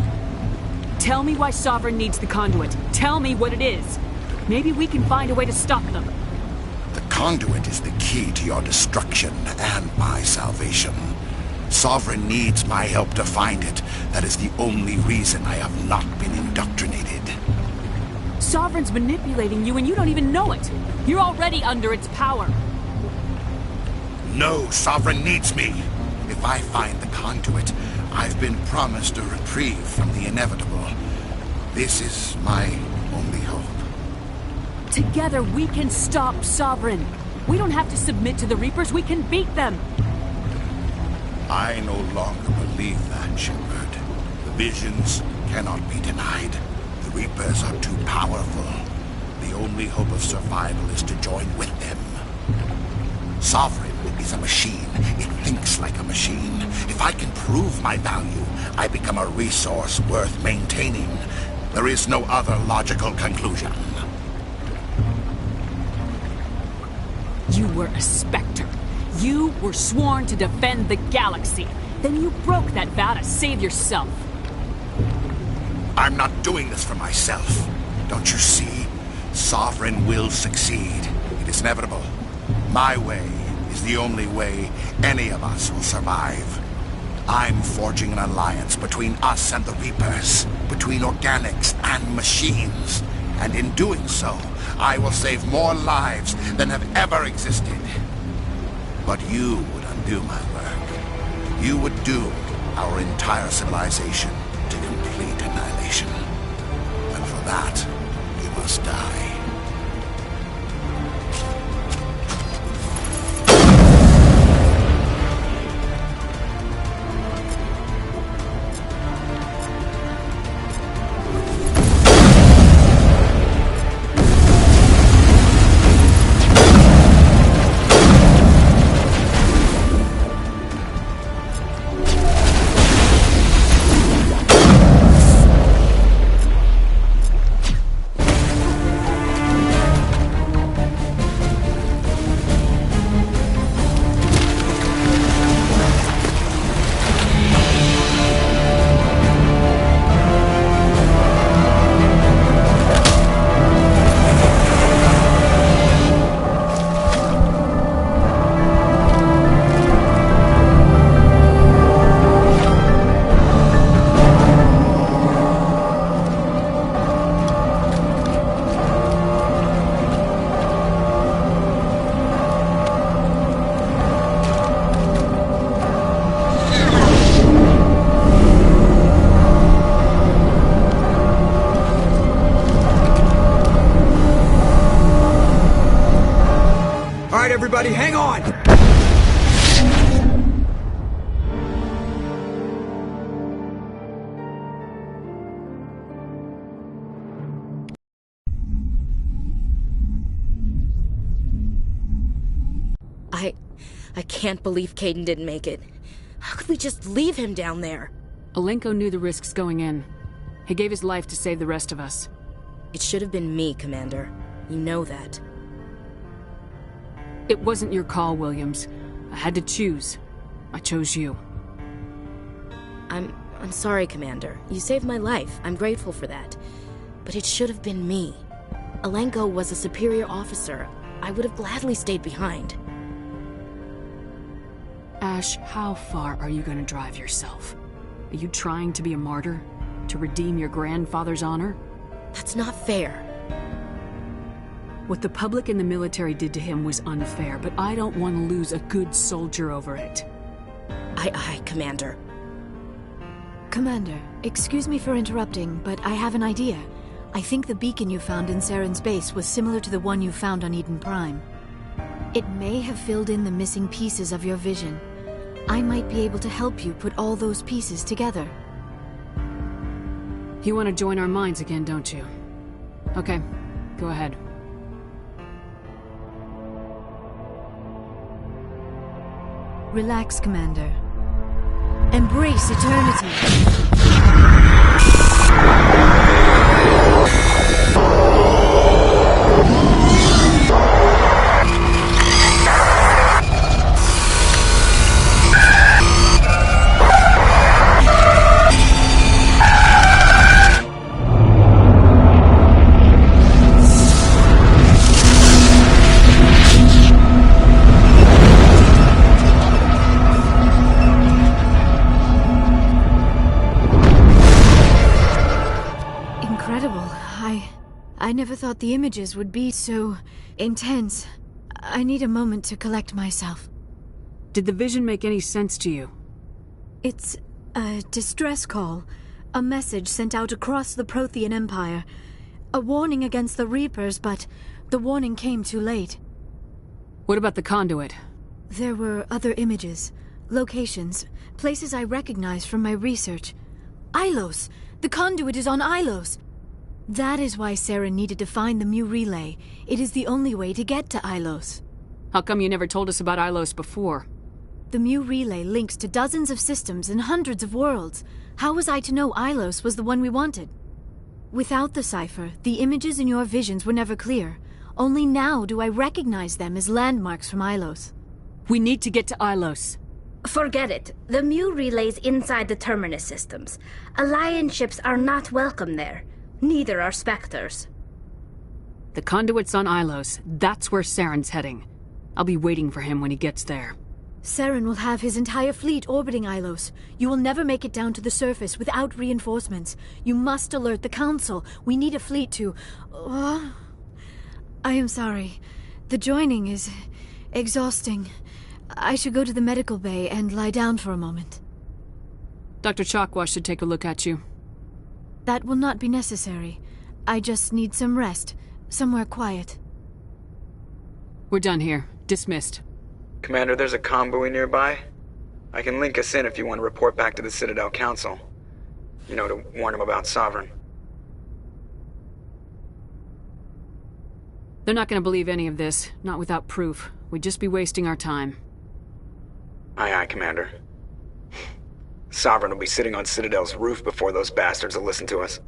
Tell me why Sovereign needs the conduit. Tell me what it is. Maybe we can find a way to stop them. The conduit is the key to your destruction and my salvation. Sovereign needs my help to find it. That is the only reason I have not been indoctrinated. Sovereign's manipulating you and you don't even know it. You're already under its power. No, Sovereign needs me. If I find the conduit, I've been promised a reprieve from the inevitable. This is my only hope. Together we can stop Sovereign. We don't have to submit to the Reapers, we can beat them. I no longer believe that, Shepard. The visions cannot be denied. The Reapers are too powerful. The only hope of survival is to join with them. Sovereign is a machine. It thinks like a machine. If I can prove my value, I become a resource worth maintaining. There is no other logical conclusion. You were a Spectre. You were sworn to defend the galaxy. Then you broke that vow to save yourself. I'm not doing this for myself. Don't you see? Sovereign will succeed. It is inevitable. My way is the only way any of us will survive. I'm forging an alliance between us and the Reapers, between organics and machines. And in doing so, I will save more lives than have ever existed. But you would undo my work. You would doom our entire civilization to complete annihilation. And for that, you must die. Everybody, hang on! I can't believe Caden didn't make it. How could we just leave him down there? Alenko knew the risks going in. He gave his life to save the rest of us. It should have been me, Commander. You know that. It wasn't your call, Williams. I had to choose. I chose you. I'm sorry, Commander. You saved my life. I'm grateful for that. But it should have been me. Alenko was a superior officer. I would have gladly stayed behind. Ash, how far are you going to drive yourself? Are you trying to be a martyr? To redeem your grandfather's honor? That's not fair. What the public and the military did to him was unfair, but I don't want to lose a good soldier over it. Aye, Commander. Commander, excuse me for interrupting, but I have an idea. I think the beacon you found in Saren's base was similar to the one you found on Eden Prime. It may have filled in the missing pieces of your vision. I might be able to help you put all those pieces together. You want to join our minds again, don't you? Okay, go ahead. Relax, Commander. Embrace eternity. I never thought the images would be so intense. I need a moment to collect myself. Did the vision make any sense to you? It's a distress call. A message sent out across the Prothean Empire. A warning against the Reapers, but the warning came too late. What about the conduit? There were other images, locations, places I recognized from my research. Ilos! The conduit is on Ilos! That is why Saren needed to find the Mu Relay. It is the only way to get to Ilos. How come you never told us about Ilos before? The Mu Relay links to dozens of systems and hundreds of worlds. How was I to know Ilos was the one we wanted? Without the cipher, the images in your visions were never clear. Only now do I recognize them as landmarks from Ilos. We need to get to Ilos. Forget it. The Mu Relay's inside the Terminus systems. Alliance ships are not welcome there. Neither are Spectres. The conduit's on Ilos. That's where Saren's heading. I'll be waiting for him when he gets there. Saren will have his entire fleet orbiting Ilos. You will never make it down to the surface without reinforcements. You must alert the Council. We need a fleet to... I am sorry. The joining is exhausting. I should go to the medical bay and lie down for a moment. Dr. Chakwa should take a look at you. That will not be necessary. I just need some rest. Somewhere quiet. We're done here. Dismissed. Commander, there's a convoy nearby. I can link us in if you want to report back to the Citadel Council. You know, to warn them about Sovereign. They're not going to believe any of this, not without proof. We'd just be wasting our time. Aye, aye, Commander. Sovereign will be sitting on Citadel's roof before those bastards will listen to us.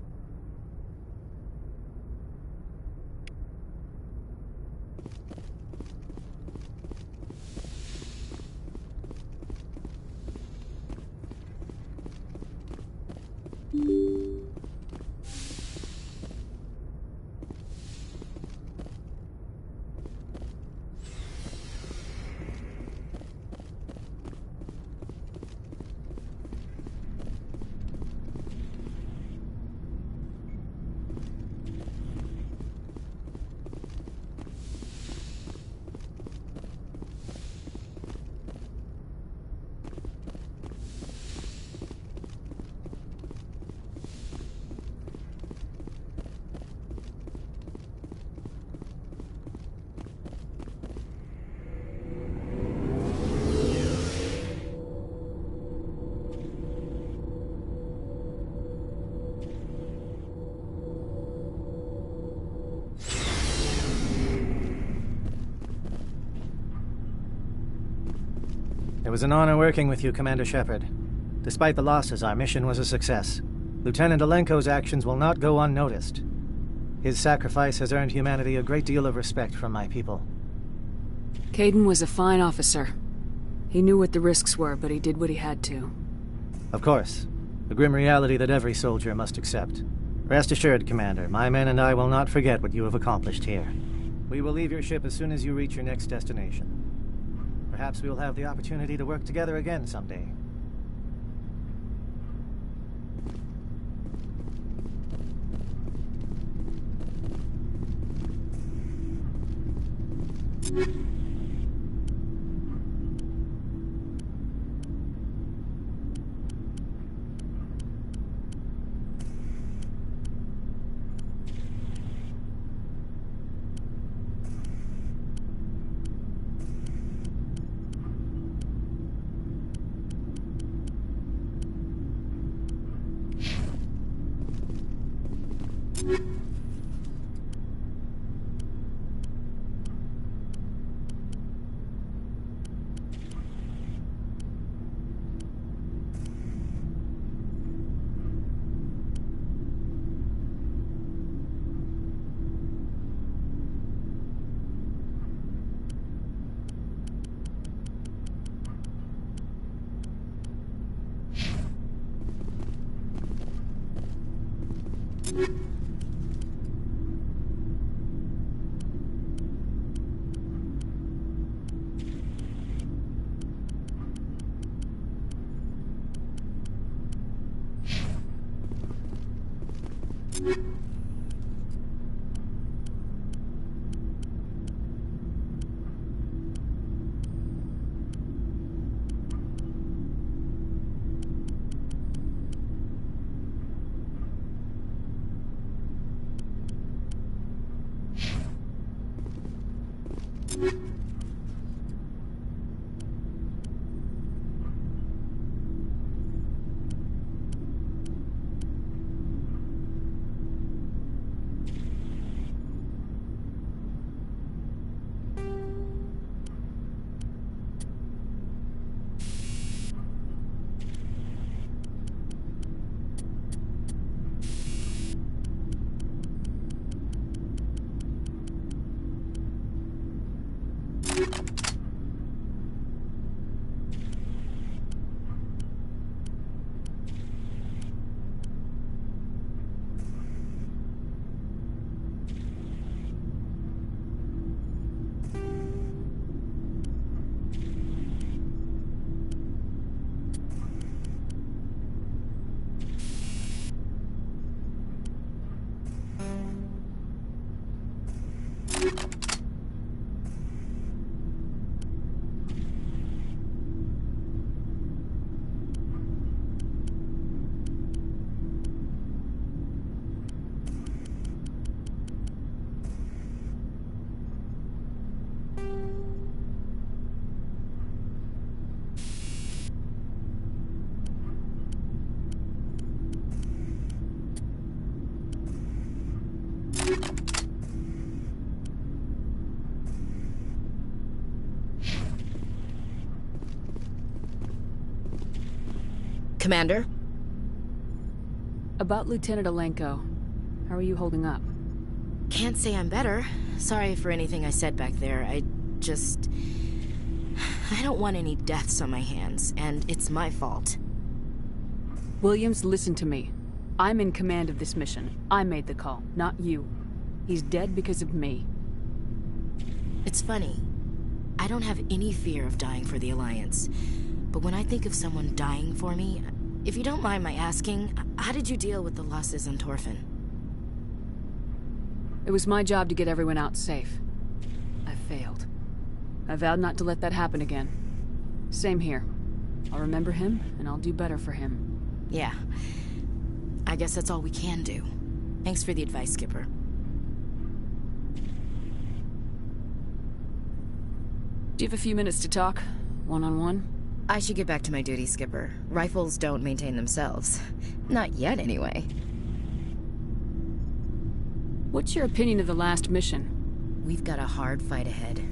It was an honor working with you, Commander Shepard. Despite the losses, our mission was a success. Lieutenant Alenko's actions will not go unnoticed. His sacrifice has earned humanity a great deal of respect from my people. Caden was a fine officer. He knew what the risks were, but he did what he had to. Of course. A grim reality that every soldier must accept. Rest assured, Commander, my men and I will not forget what you have accomplished here. We will leave your ship as soon as you reach your next destination. Perhaps we will have the opportunity to work together again someday. Commander? About Lieutenant Alenko. How are you holding up? Can't say I'm better. Sorry for anything I said back there. I don't want any deaths on my hands, and it's my fault. Williams, listen to me. I'm in command of this mission. I made the call, not you. He's dead because of me. It's funny. I don't have any fear of dying for the Alliance. But when I think of someone dying for me, if you don't mind my asking, how did you deal with the losses on Torfin? It was my job to get everyone out safe. I failed. I vowed not to let that happen again. Same here. I'll remember him, and I'll do better for him. Yeah. I guess that's all we can do. Thanks for the advice, Skipper. Do you have a few minutes to talk? One-on-one? I should get back to my duty, Skipper. Rifles don't maintain themselves. Not yet, anyway. What's your opinion of the last mission? We've got a hard fight ahead.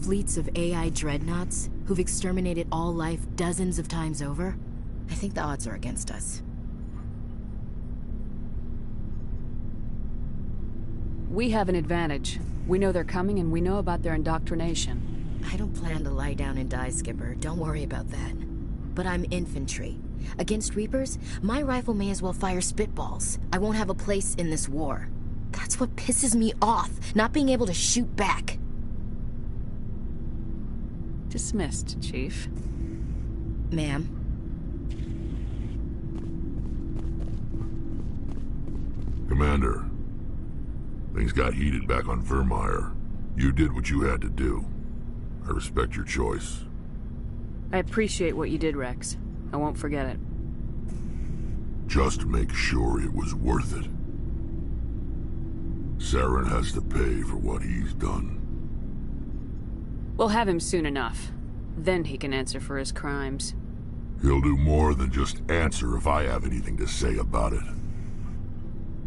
Fleets of AI dreadnoughts who've exterminated all life dozens of times over. I think the odds are against us. We have an advantage. We know they're coming and we know about their indoctrination. I don't plan to lie down and die, Skipper. Don't worry about that. But I'm infantry. Against Reapers, my rifle may as well fire spitballs. I won't have a place in this war. That's what pisses me off, not being able to shoot back. Dismissed, Chief. Ma'am. Commander, things got heated back on Vermeer. You did what you had to do. I respect your choice. I appreciate what you did, Rex. I won't forget it. Just make sure it was worth it. Saren has to pay for what he's done. We'll have him soon enough. Then he can answer for his crimes. He'll do more than just answer if I have anything to say about it.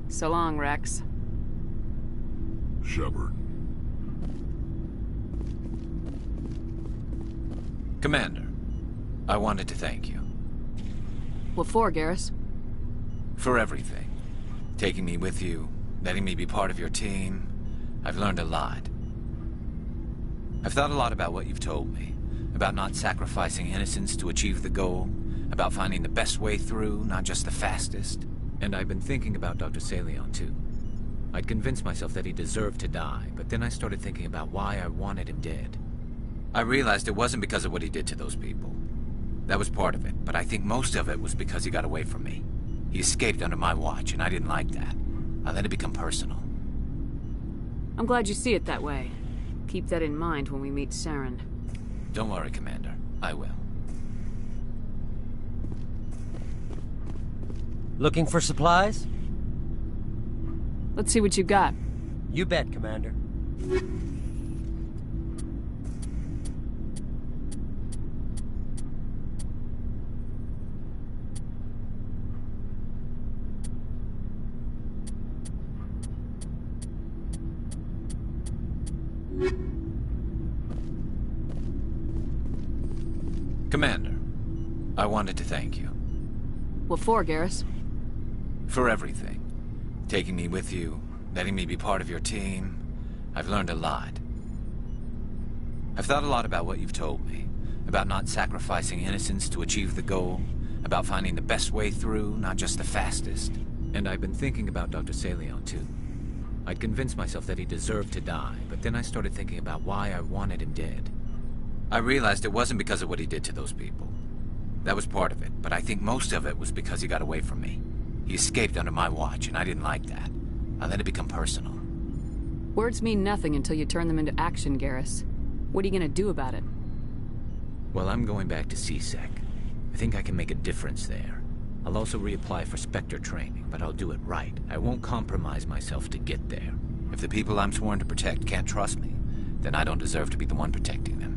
So long, Rex. Shepard. Commander, I wanted to thank you. What for, Garrus? For everything. Taking me with you, letting me be part of your team. I've learned a lot. I've thought a lot about what you've told me. About not sacrificing innocence to achieve the goal. About finding the best way through, not just the fastest. And I've been thinking about Dr. Saleon, too. I'd convinced myself that he deserved to die, but then I started thinking about why I wanted him dead. I realized it wasn't because of what he did to those people. That was part of it, but I think most of it was because he got away from me. He escaped under my watch, and I didn't like that. I let it become personal. I'm glad you see it that way. Keep that in mind when we meet Saren. Don't worry, Commander. I will. Looking for supplies? Let's see what you got. You bet, Commander. Commander, I wanted to thank you. What for, Garrus? For everything. Taking me with you, letting me be part of your team. I've learned a lot. I've thought a lot about what you've told me. About not sacrificing innocence to achieve the goal. About finding the best way through, not just the fastest. And I've been thinking about Dr. Saleon, too. I'd convinced myself that he deserved to die, but then I started thinking about why I wanted him dead. I realized it wasn't because of what he did to those people. That was part of it, but I think most of it was because he got away from me. He escaped under my watch, and I didn't like that. I let it become personal. Words mean nothing until you turn them into action, Garrus. What are you gonna do about it? Well, I'm going back to C-Sec. I think I can make a difference there. I'll also reapply for Spectre training, but I'll do it right. I won't compromise myself to get there. If the people I'm sworn to protect can't trust me, then I don't deserve to be the one protecting them.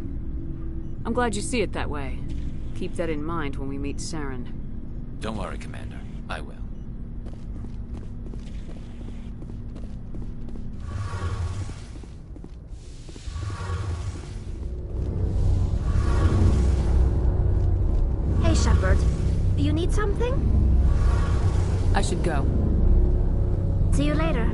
I'm glad you see it that way. Keep that in mind when we meet Saren. Don't worry, Commander. I will. Hey, Shepard. You need something? I should go. See you later.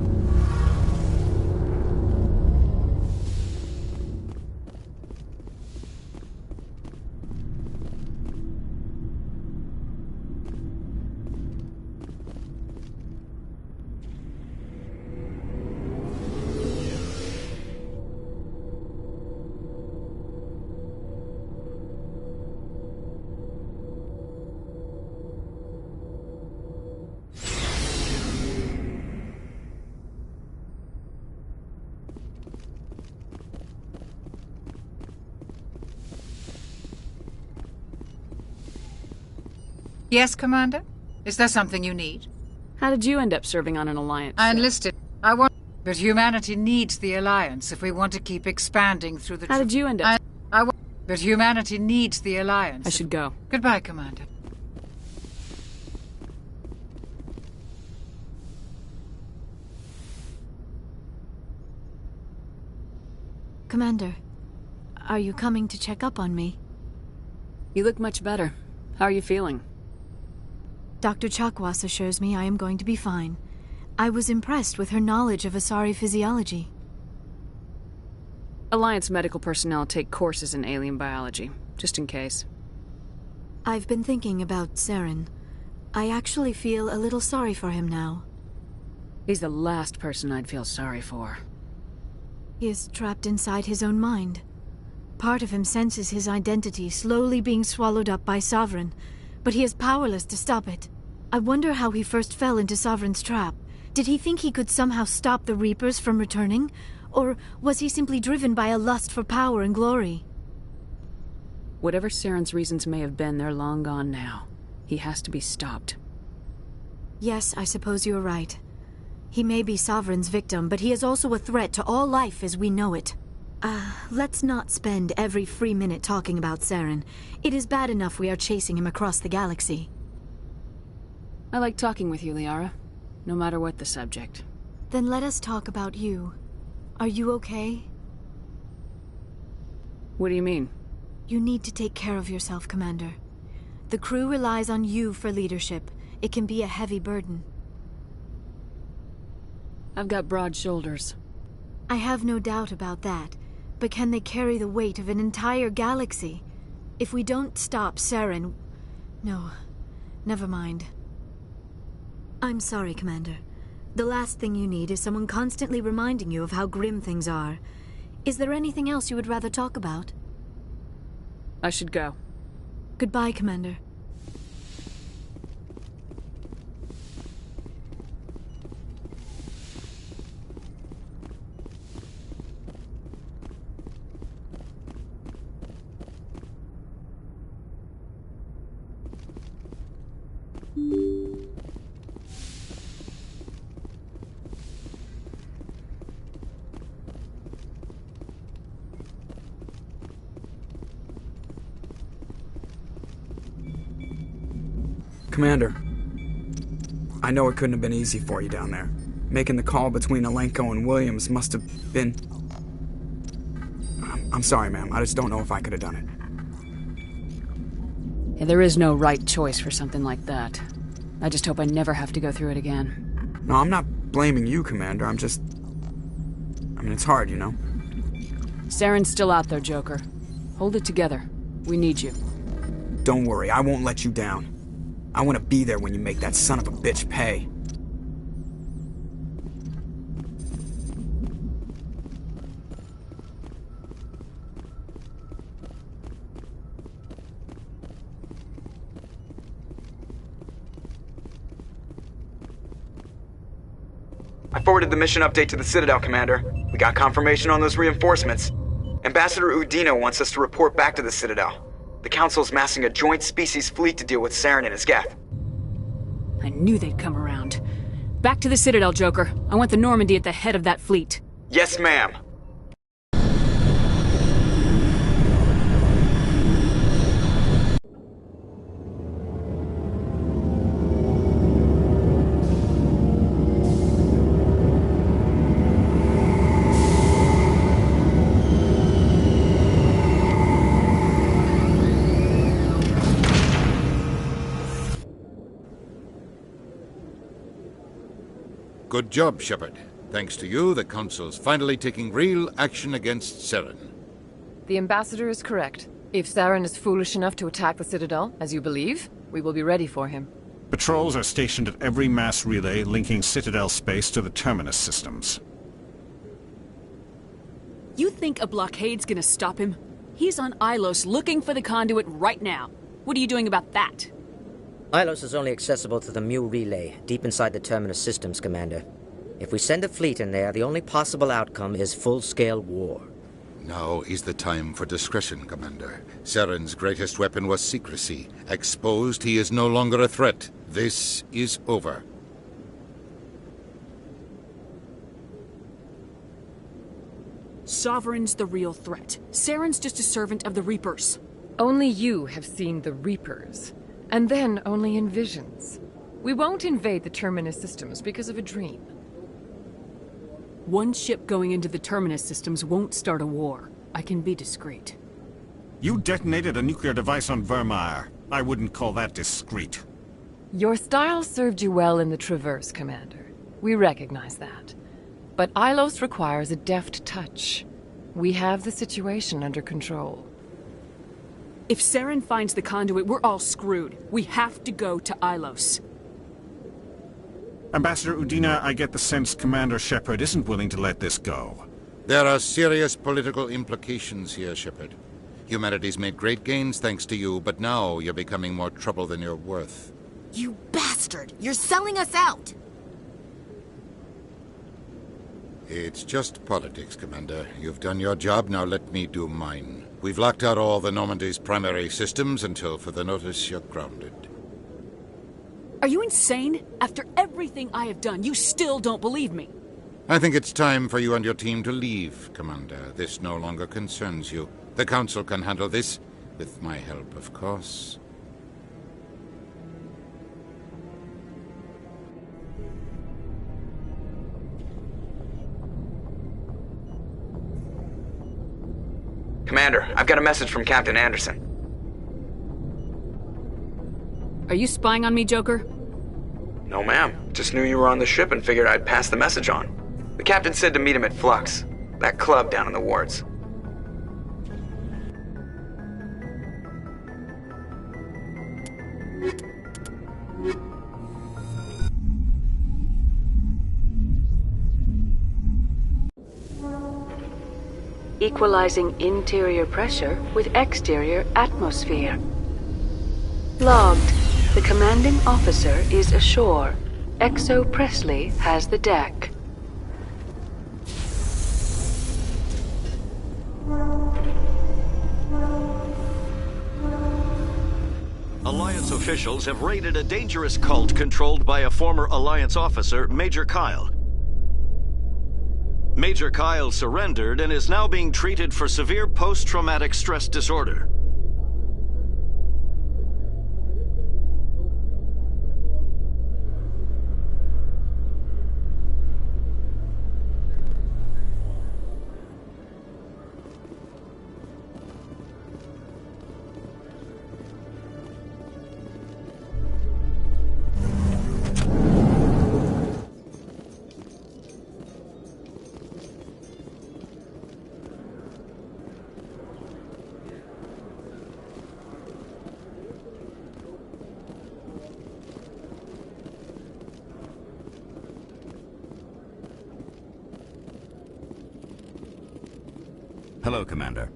Yes, Commander? Is there something you need? How did you end up serving on an Alliance? I enlisted. But humanity needs the Alliance if we want to keep expanding through the... How did you end up? But humanity needs the Alliance. I should go. Goodbye, Commander. Commander, are you coming to check up on me? You look much better. How are you feeling? Dr. Chakwas assures me I am going to be fine. I was impressed with her knowledge of Asari physiology. Alliance medical personnel take courses in alien biology, just in case. I've been thinking about Saren. I actually feel a little sorry for him now. He's the last person I'd feel sorry for. He is trapped inside his own mind. Part of him senses his identity slowly being swallowed up by Sovereign, but he is powerless to stop it. I wonder how he first fell into Sovereign's trap. Did he think he could somehow stop the Reapers from returning? Or was he simply driven by a lust for power and glory? Whatever Saren's reasons may have been, they're long gone now. He has to be stopped. Yes, I suppose you're right. He may be Sovereign's victim, but he is also a threat to all life as we know it. Let's not spend every free minute talking about Saren. It is bad enough we are chasing him across the galaxy. I like talking with you, Liara. No matter what the subject. Then let us talk about you. Are you okay? What do you mean? You need to take care of yourself, Commander. The crew relies on you for leadership. It can be a heavy burden. I've got broad shoulders. I have no doubt about that. But can they carry the weight of an entire galaxy? If we don't stop Saren... No, never mind. I'm sorry, Commander. The last thing you need is someone constantly reminding you of how grim things are. Is there anything else you would rather talk about? I should go. Goodbye, Commander. Commander, I know it couldn't have been easy for you down there. Making the call between Alenko and Williams must have been... I'm sorry, ma'am. I just don't know if I could have done it. Yeah, there is no right choice for something like that. I just hope I never have to go through it again. No, I'm not blaming you, Commander. I'm just... I mean, it's hard, you know? Saren's still out there, Joker. Hold it together. We need you. Don't worry, I won't let you down. I want to be there when you make that son of a bitch pay. I forwarded the mission update to the Citadel, Commander. We got confirmation on those reinforcements. Ambassador Udino wants us to report back to the Citadel. The Council's massing a joint species fleet to deal with Saren and his Geth. I knew they'd come around. Back to the Citadel, Joker. I want the Normandy at the head of that fleet. Yes, ma'am. Good job, Shepard. Thanks to you, the Council's finally taking real action against Saren. The Ambassador is correct. If Saren is foolish enough to attack the Citadel, as you believe, we will be ready for him. Patrols are stationed at every mass relay linking Citadel space to the Terminus systems. You think a blockade's gonna stop him? He's on Ilos looking for the conduit right now. What are you doing about that? Ilos is only accessible to the Mu relay, deep inside the Terminus systems, Commander. If we send a fleet in there, the only possible outcome is full-scale war. Now is the time for discretion, Commander. Saren's greatest weapon was secrecy. Exposed, he is no longer a threat. This is over. Sovereign's the real threat. Saren's just a servant of the Reapers. Only you have seen the Reapers. And then only in visions. We won't invade the Terminus systems because of a dream. One ship going into the Terminus systems won't start a war. I can be discreet. You detonated a nuclear device on Vermeer. I wouldn't call that discreet. Your style served you well in the Traverse, Commander. We recognize that. But Ilos requires a deft touch. We have the situation under control. If Saren finds the conduit, we're all screwed. We have to go to Ilos. Ambassador Udina, I get the sense Commander Shepard isn't willing to let this go. There are serious political implications here, Shepard. Humanity's made great gains thanks to you, but now you're becoming more trouble than you're worth. You bastard! You're selling us out! It's just politics, Commander. You've done your job, now let me do mine. We've locked out all the Normandy's primary systems until further notice you're grounded. Are you insane? After everything I have done, you still don't believe me. I think it's time for you and your team to leave, Commander. This no longer concerns you. The Council can handle this, with my help, of course. Commander, I've got a message from Captain Anderson. Are you spying on me, Joker? No, ma'am. Just knew you were on the ship and figured I'd pass the message on. The captain said to meet him at Flux, that club down in the wards. Equalizing interior pressure with exterior atmosphere. Logged. The commanding officer is ashore. Exo Presley has the deck. Alliance officials have raided a dangerous cult controlled by a former Alliance officer, Major Kyle. Major Kyle surrendered and is now being treated for severe post-traumatic stress disorder. Hello, Commander.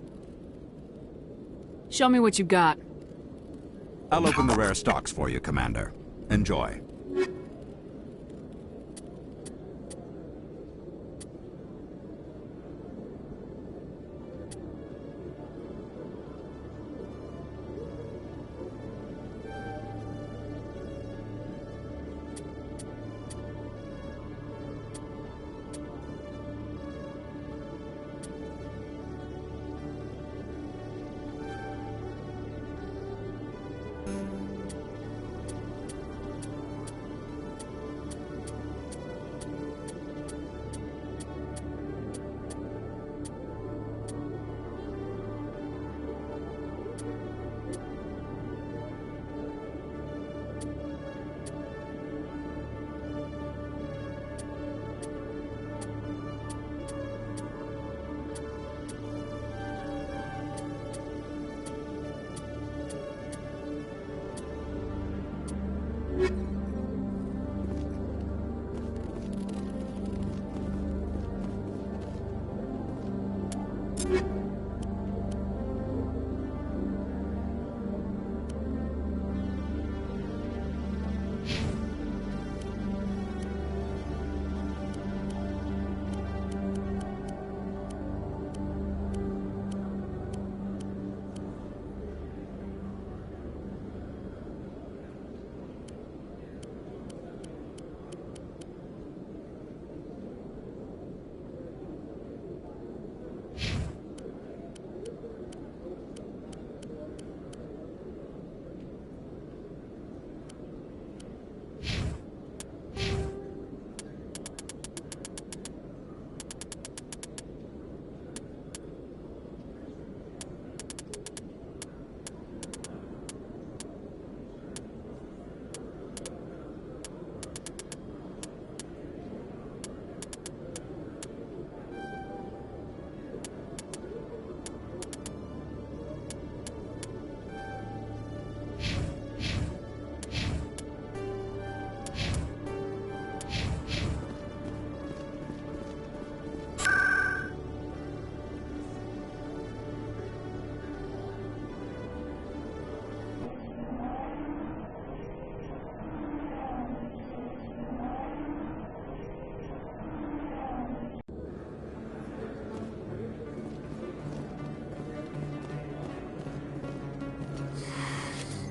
Show me what you got. I'll open the rare stocks for you, Commander. Enjoy.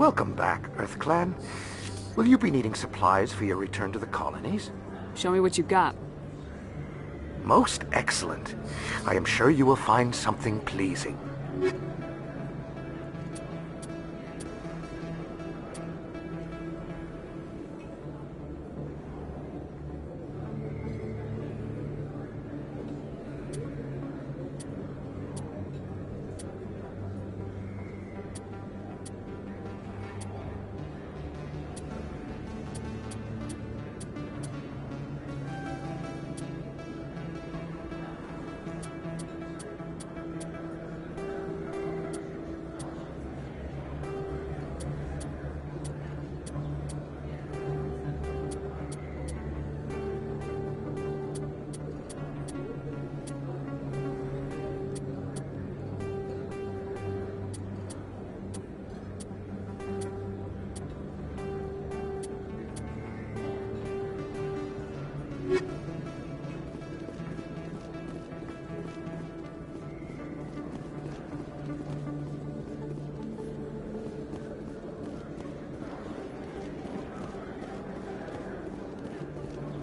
Welcome back, EarthClan. Will you be needing supplies for your return to the colonies? Show me what you got. Most excellent. I am sure you will find something pleasing.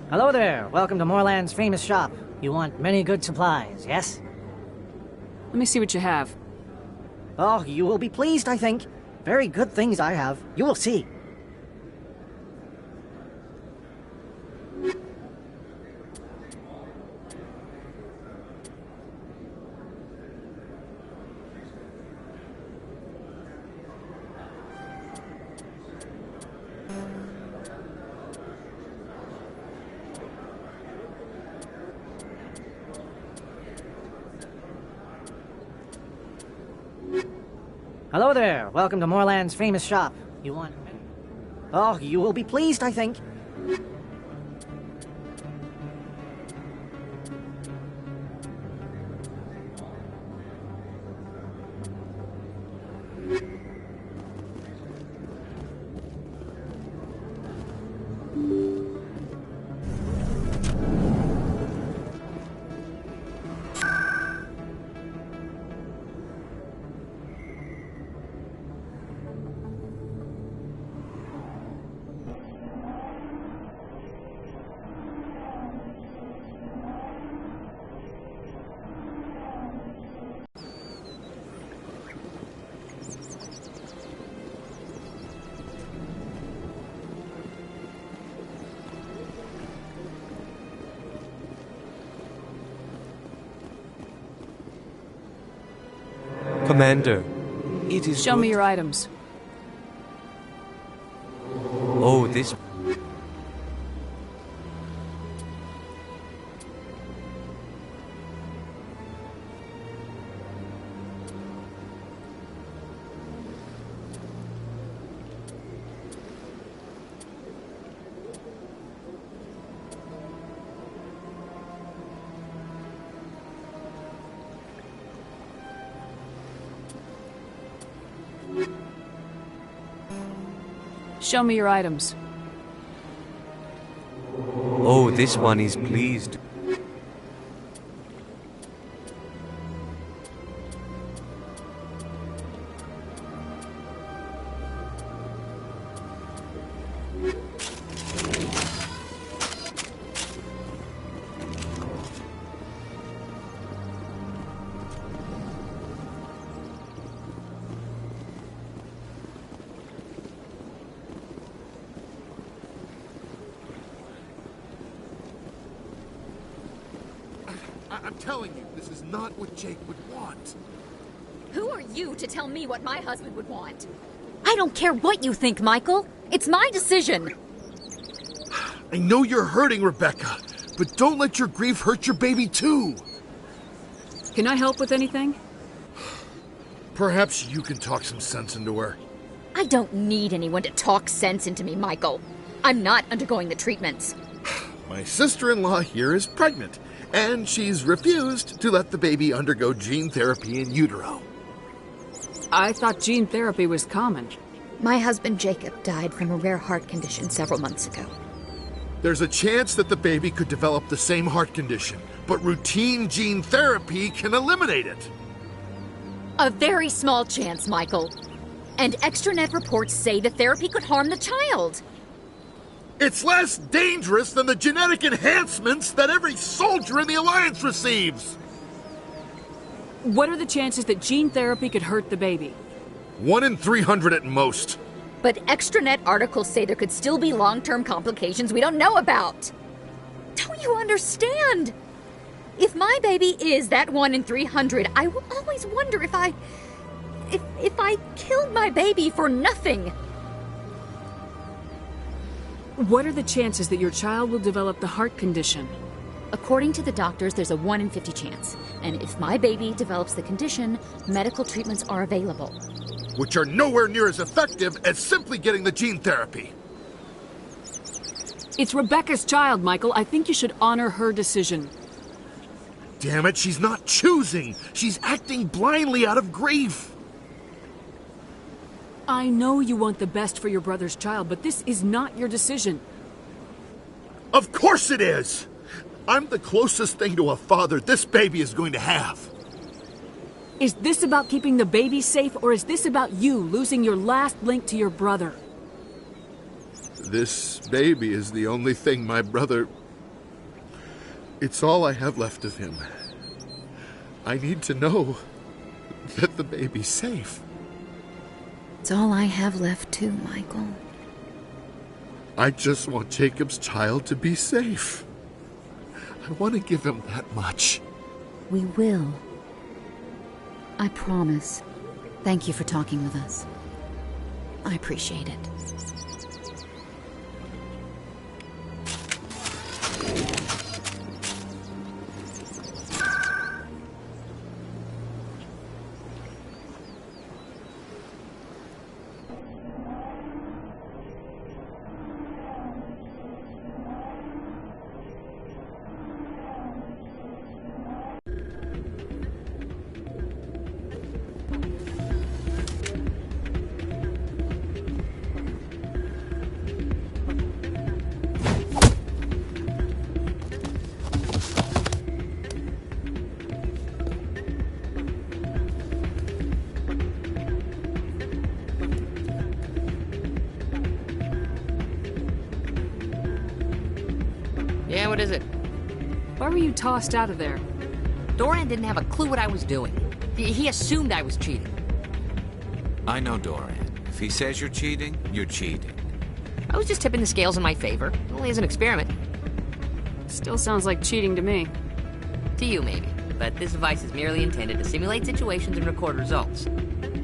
Hello there. Welcome to Moorland's famous shop. You want many good supplies, yes? Let me see what you have. Oh, you will be pleased, I think. Very good things I have. You will see. Hello there. Welcome to Moorland's famous shop. You want... Oh, you will be pleased, I think. Commander, it is Show me your items. Oh, this... Show me your items. Oh, this one is pleased. I'm telling you, this is not what Jake would want. Who are you to tell me what my husband would want? I don't care what you think, Michael. It's my decision. I know you're hurting, Rebecca, but don't let your grief hurt your baby too. Can I help with anything? Perhaps you can talk some sense into her. I don't need anyone to talk sense into me, Michael. I'm not undergoing the treatments. My sister-in-law here is pregnant, and she's refused to let the baby undergo gene therapy in utero. I thought gene therapy was common. My husband Jacob died from a rare heart condition several months ago. There's a chance that the baby could develop the same heart condition, but routine gene therapy can eliminate it. A very small chance, Michael. And extranet reports say the therapy could harm the child. It's less dangerous than the genetic enhancements that every soldier in the Alliance receives! What are the chances that gene therapy could hurt the baby? 1 in 300 at most. But extranet articles say there could still be long-term complications we don't know about. Don't you understand? If my baby is that 1 in 300, I will always wonder if I killed my baby for nothing. What are the chances that your child will develop the heart condition? According to the doctors, there's a 1 in 50 chance. And if my baby develops the condition, medical treatments are available. Which are nowhere near as effective as simply getting the gene therapy. It's Rebecca's child, Michael. I think you should honor her decision. Damn it, she's not choosing. She's acting blindly out of grief. I know you want the best for your brother's child, but this is not your decision. Of course it is! I'm the closest thing to a father this baby is going to have. Is this about keeping the baby safe, or is this about you losing your last link to your brother? This baby is the only thing my brother... It's all I have left of him. I need to know that the baby's safe. It's all I have left too, Michael. I just want Jacob's child to be safe. I want to give him that much. We will. I promise. Thank you for talking with us. I appreciate it. Yeah, what is it? Why were you tossed out of there? Doran didn't have a clue what I was doing. He assumed I was cheating. I know Doran. If he says you're cheating, you're cheating. I was just tipping the scales in my favor, only as an experiment. Still sounds like cheating to me. To you, maybe. But this device is merely intended to simulate situations and record results.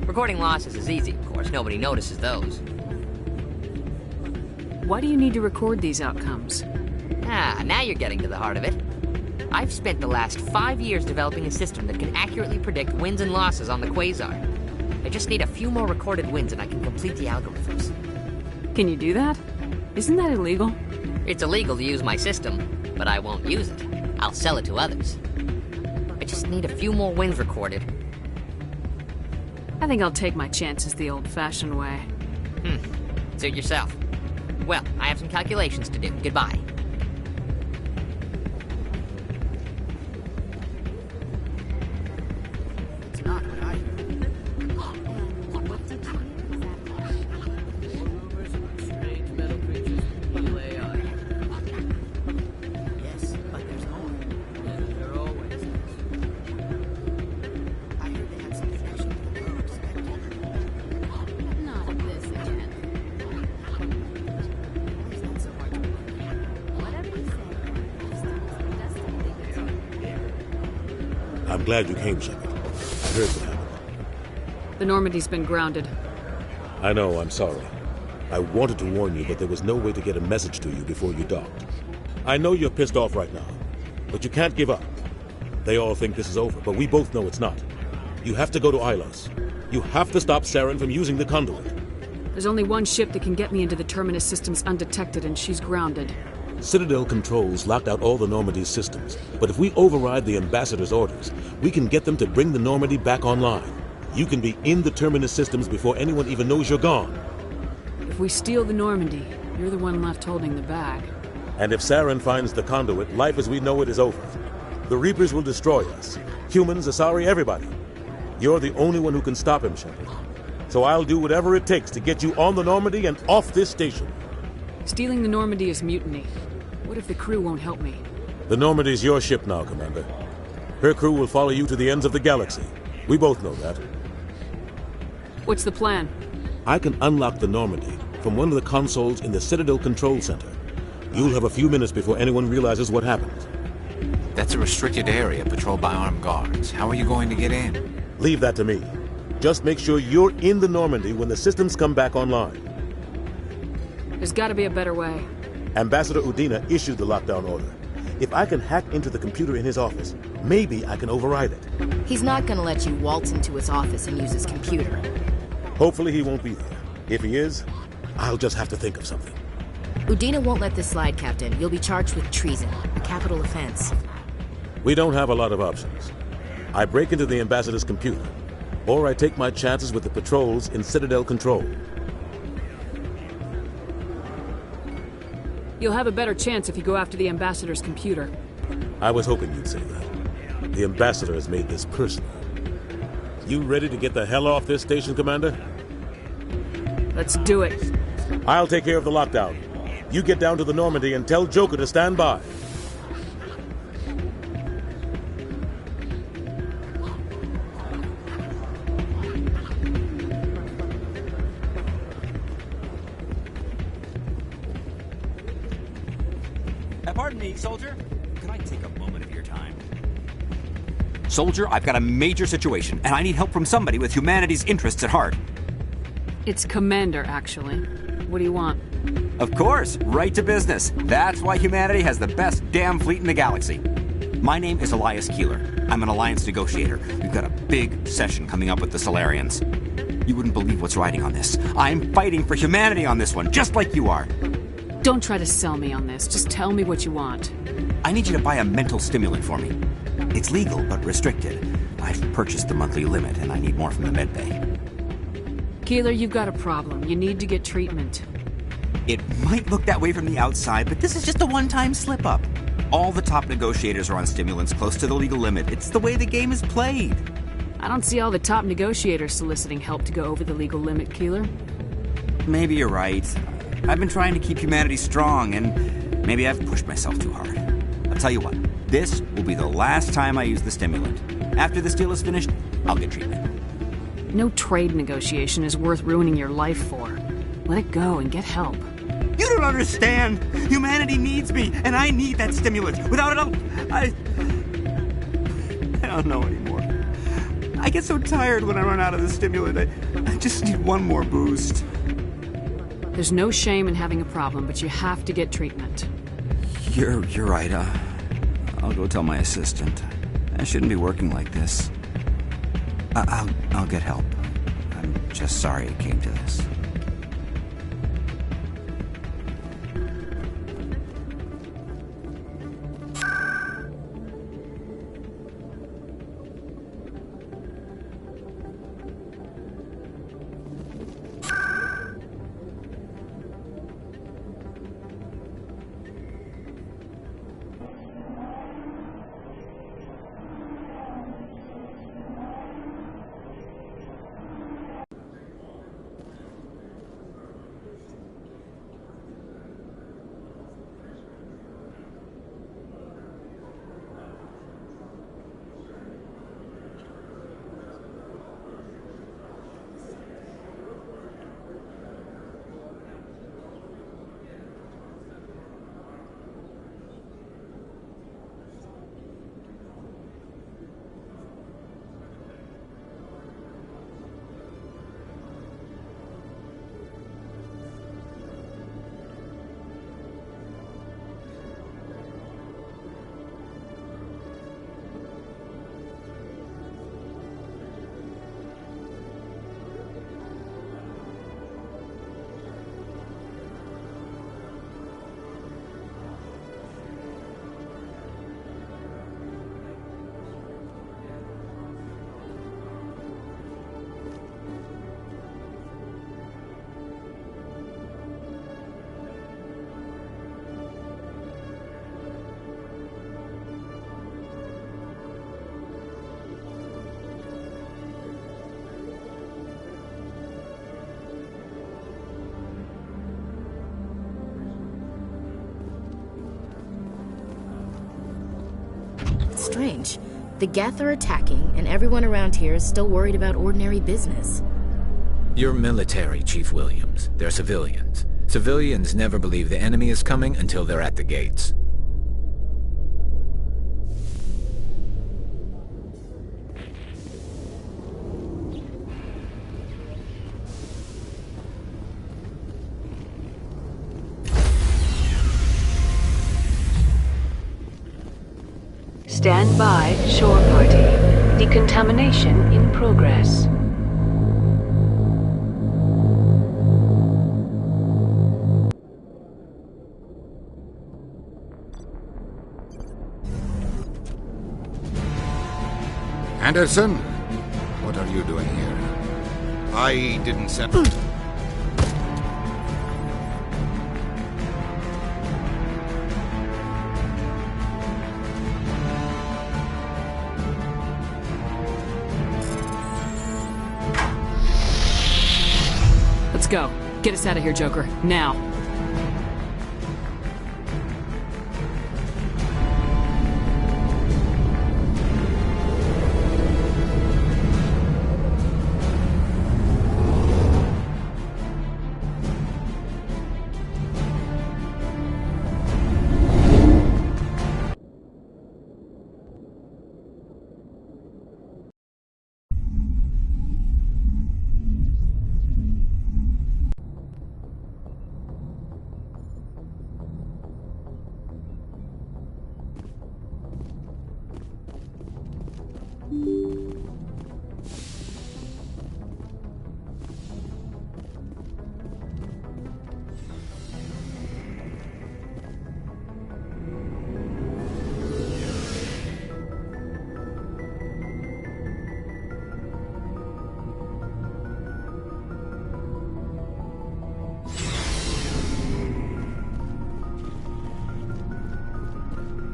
Recording losses is easy, of course. Nobody notices those. Why do you need to record these outcomes? Now you're getting to the heart of it. I've spent the last 5 years developing a system that can accurately predict wins and losses on the Quasar. I just need a few more recorded wins and I can complete the algorithms. Can you do that? Isn't that illegal? It's illegal to use my system, but I won't use it. I'll sell it to others. I just need a few more wins recorded. I think I'll take my chances the old-fashioned way. Suit yourself. Well, I have some calculations to do. Goodbye. I'm glad you came, Shepard. I heard what happened. The Normandy's been grounded. I know, I'm sorry. I wanted to warn you, but there was no way to get a message to you before you docked. I know you're pissed off right now, but you can't give up. They all think this is over, but we both know it's not. You have to go to Ilos. You have to stop Saren from using the conduit. There's only one ship that can get me into the Terminus systems undetected, and she's grounded. Citadel controls locked out all the Normandy's systems, but if we override the Ambassador's orders, we can get them to bring the Normandy back online. You can be in the Terminus systems before anyone even knows you're gone. If we steal the Normandy, you're the one left holding the bag. And if Saren finds the conduit, life as we know it is over. The Reapers will destroy us. Humans, Asari, everybody. You're the only one who can stop him, Shepard. So I'll do whatever it takes to get you on the Normandy and off this station. Stealing the Normandy is mutiny. What if the crew won't help me? The Normandy's your ship now, Commander. Her crew will follow you to the ends of the galaxy. We both know that. What's the plan? I can unlock the Normandy from one of the consoles in the Citadel Control Center. You'll have a few minutes before anyone realizes what happened. That's a restricted area patrolled by armed guards. How are you going to get in? Leave that to me. Just make sure you're in the Normandy when the systems come back online. There's gotta be a better way. Ambassador Udina issued the lockdown order. If I can hack into the computer in his office, maybe I can override it. He's not gonna let you waltz into his office and use his computer. Hopefully he won't be there. If he is, I'll just have to think of something. Udina won't let this slide, Captain. You'll be charged with treason, a capital offense. We don't have a lot of options. I break into the ambassador's computer, or I take my chances with the patrols in Citadel Control. You'll have a better chance if you go after the ambassador's computer. I was hoping you'd say that. The ambassador has made this personal. You ready to get the hell off this station, Commander? Let's do it. I'll take care of the lockdown. You get down to the Normandy and tell Joker to stand by. Pardon me, soldier. Could I take a moment of your time? Soldier, I've got a major situation, and I need help from somebody with humanity's interests at heart. It's Commander, actually. What do you want? Of course, right to business. That's why humanity has the best damn fleet in the galaxy. My name is Elias Keeler. I'm an alliance negotiator. We've got a big session coming up with the Solarians. You wouldn't believe what's riding on this. I'm fighting for humanity on this one, just like you are. Don't try to sell me on this. Just tell me what you want. I need you to buy a mental stimulant for me. It's legal, but restricted. I've purchased the monthly limit, and I need more from the medbay. Keeler, you've got a problem. You need to get treatment. It might look that way from the outside, but this is just a one-time slip-up. All the top negotiators are on stimulants close to the legal limit. It's the way the game is played. I don't see all the top negotiators soliciting help to go over the legal limit, Keeler. Maybe you're right. I've been trying to keep humanity strong, and maybe I've pushed myself too hard. I'll tell you what, this will be the last time I use the stimulant. After this deal is finished, I'll get treatment. No trade negotiation is worth ruining your life for. Let it go and get help. You don't understand! Humanity needs me, and I need that stimulant. Without it, I don't know anymore. I get so tired when I run out of the stimulant. I just need one more boost. There's no shame in having a problem, but you have to get treatment. You're right. I'll go tell my assistant. I shouldn't be working like this. I'll get help. I'm just sorry it came to this. strange. The Geth are attacking, and everyone around here is still worried about ordinary business. You're military, Chief Williams. They're civilians. Civilians never believe the enemy is coming until they're at the gates. Stand by, shore party. Decontamination in progress. Anderson? What are you doing here? I didn't send... Let's go. Get us out of here, Joker. Now.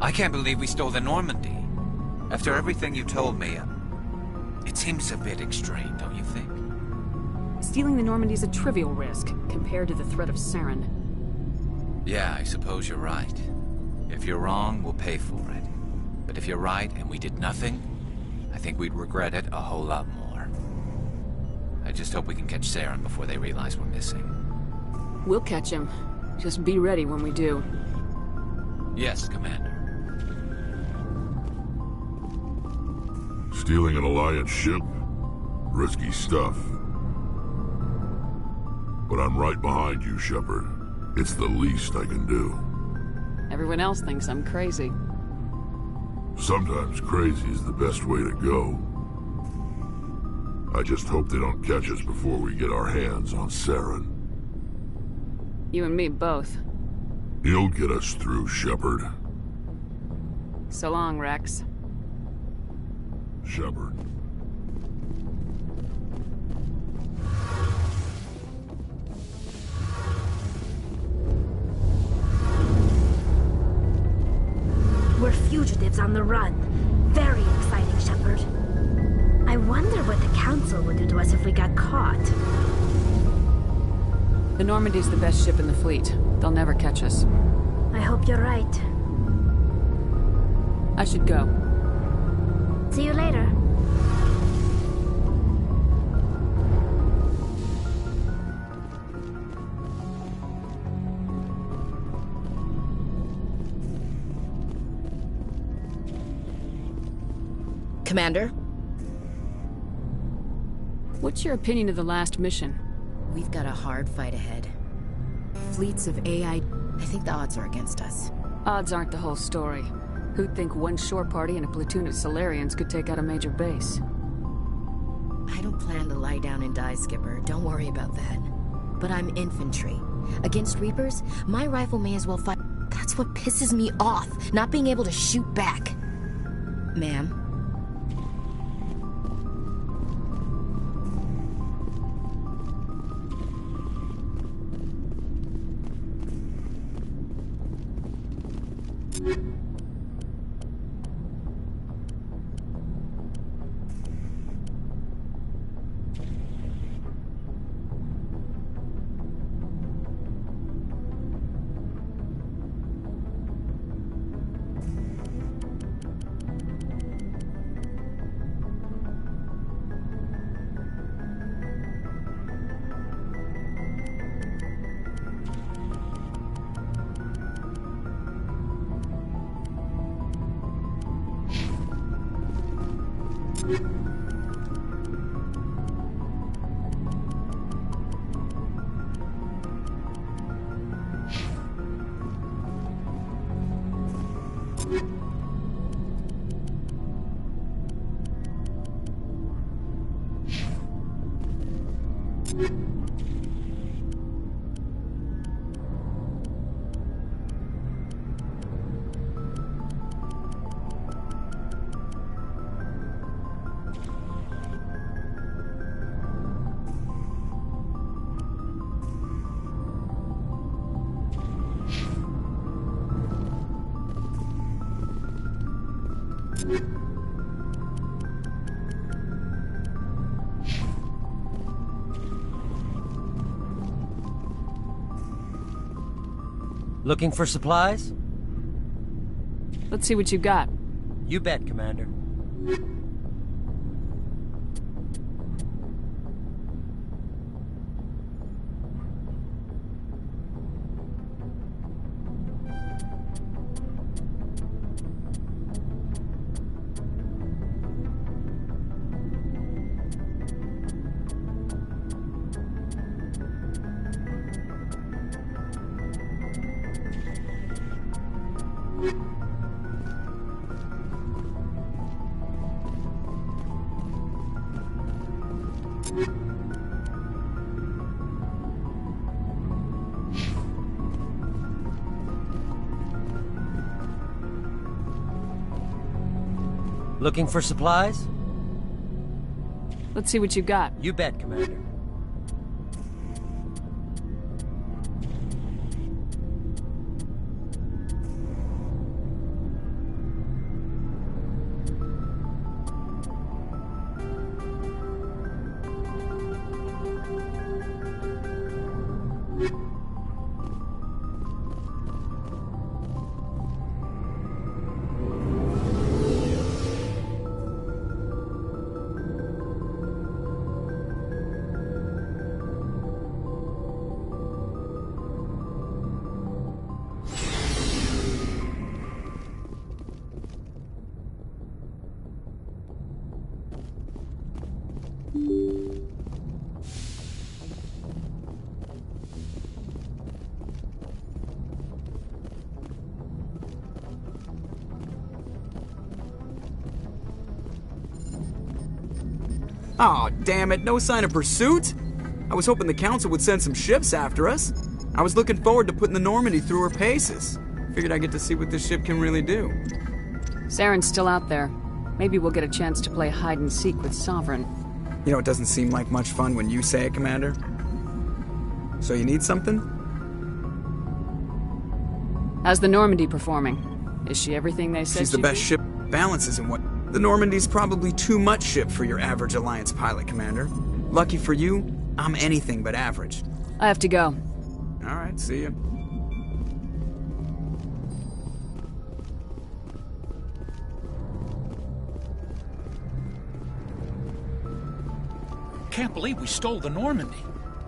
I can't believe we stole the Normandy. After everything you told me, it seems a bit extreme, don't you think? Stealing the Normandy is a trivial risk compared to the threat of Saren. Yeah, I suppose you're right. If you're wrong, we'll pay for it. But if you're right and we did nothing, I think we'd regret it a whole lot more. I just hope we can catch Saren before they realize we're missing. We'll catch him. Just be ready when we do. Yes, Commander. Stealing an Alliance ship? Risky stuff. But I'm right behind you, Shepard. It's the least I can do. Everyone else thinks I'm crazy. Sometimes crazy is the best way to go. I just hope they don't catch us before we get our hands on Saren. You and me both. He'll get us through, Shepard. So long, Rex. Shepard. We're fugitives on the run. Very exciting, Shepard. I wonder what the Council would do to us if we got caught. The Normandy's the best ship in the fleet. They'll never catch us. I hope you're right. I should go. See you later. Commander? What's your opinion of the last mission? We've got a hard fight ahead. Fleets of AI... I think the odds are against us. Odds aren't the whole story. Who'd think one shore party and a platoon of Solarians could take out a major base? I don't plan to lie down and die, Skipper. Don't worry about that. But I'm infantry. Against Reapers, my rifle may as well fight. That's what pisses me off, not being able to shoot back. Ma'am? Looking for supplies? Let's see what you got. You bet, Commander. Looking for supplies? Let's see what you got. You bet, Commander. Aw, damn it, no sign of pursuit? I was hoping the Council would send some ships after us. I was looking forward to putting the Normandy through her paces. Figured I'd get to see what this ship can really do. Saren's still out there. Maybe we'll get a chance to play hide and seek with Sovereign. You know, it doesn't seem like much fun when you say it, Commander. So you need something? How's the Normandy performing? Is she everything they said She's the she'd best be? ship. Balance isn't what... The Normandy's probably too much ship for your average Alliance pilot, Commander. Lucky for you, I'm anything but average. I have to go. Alright, see ya. Can't believe we stole the Normandy.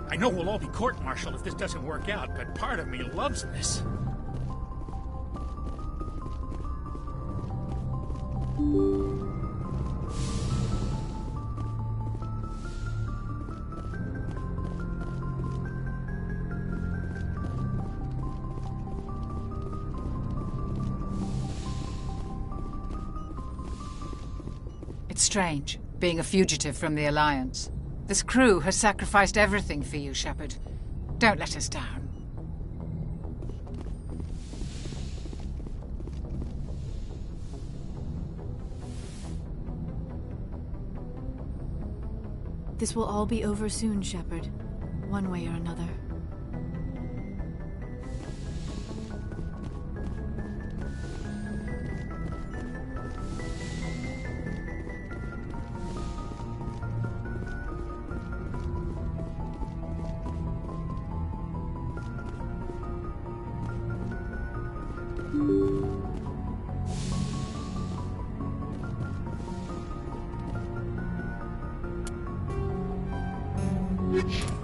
I know we'll all be court-martialed if this doesn't work out, but part of me loves this. It's strange, being a fugitive from the Alliance. This crew has sacrificed everything for you, Shepard. Don't let us down. This will all be over soon, Shepard. One way or another. you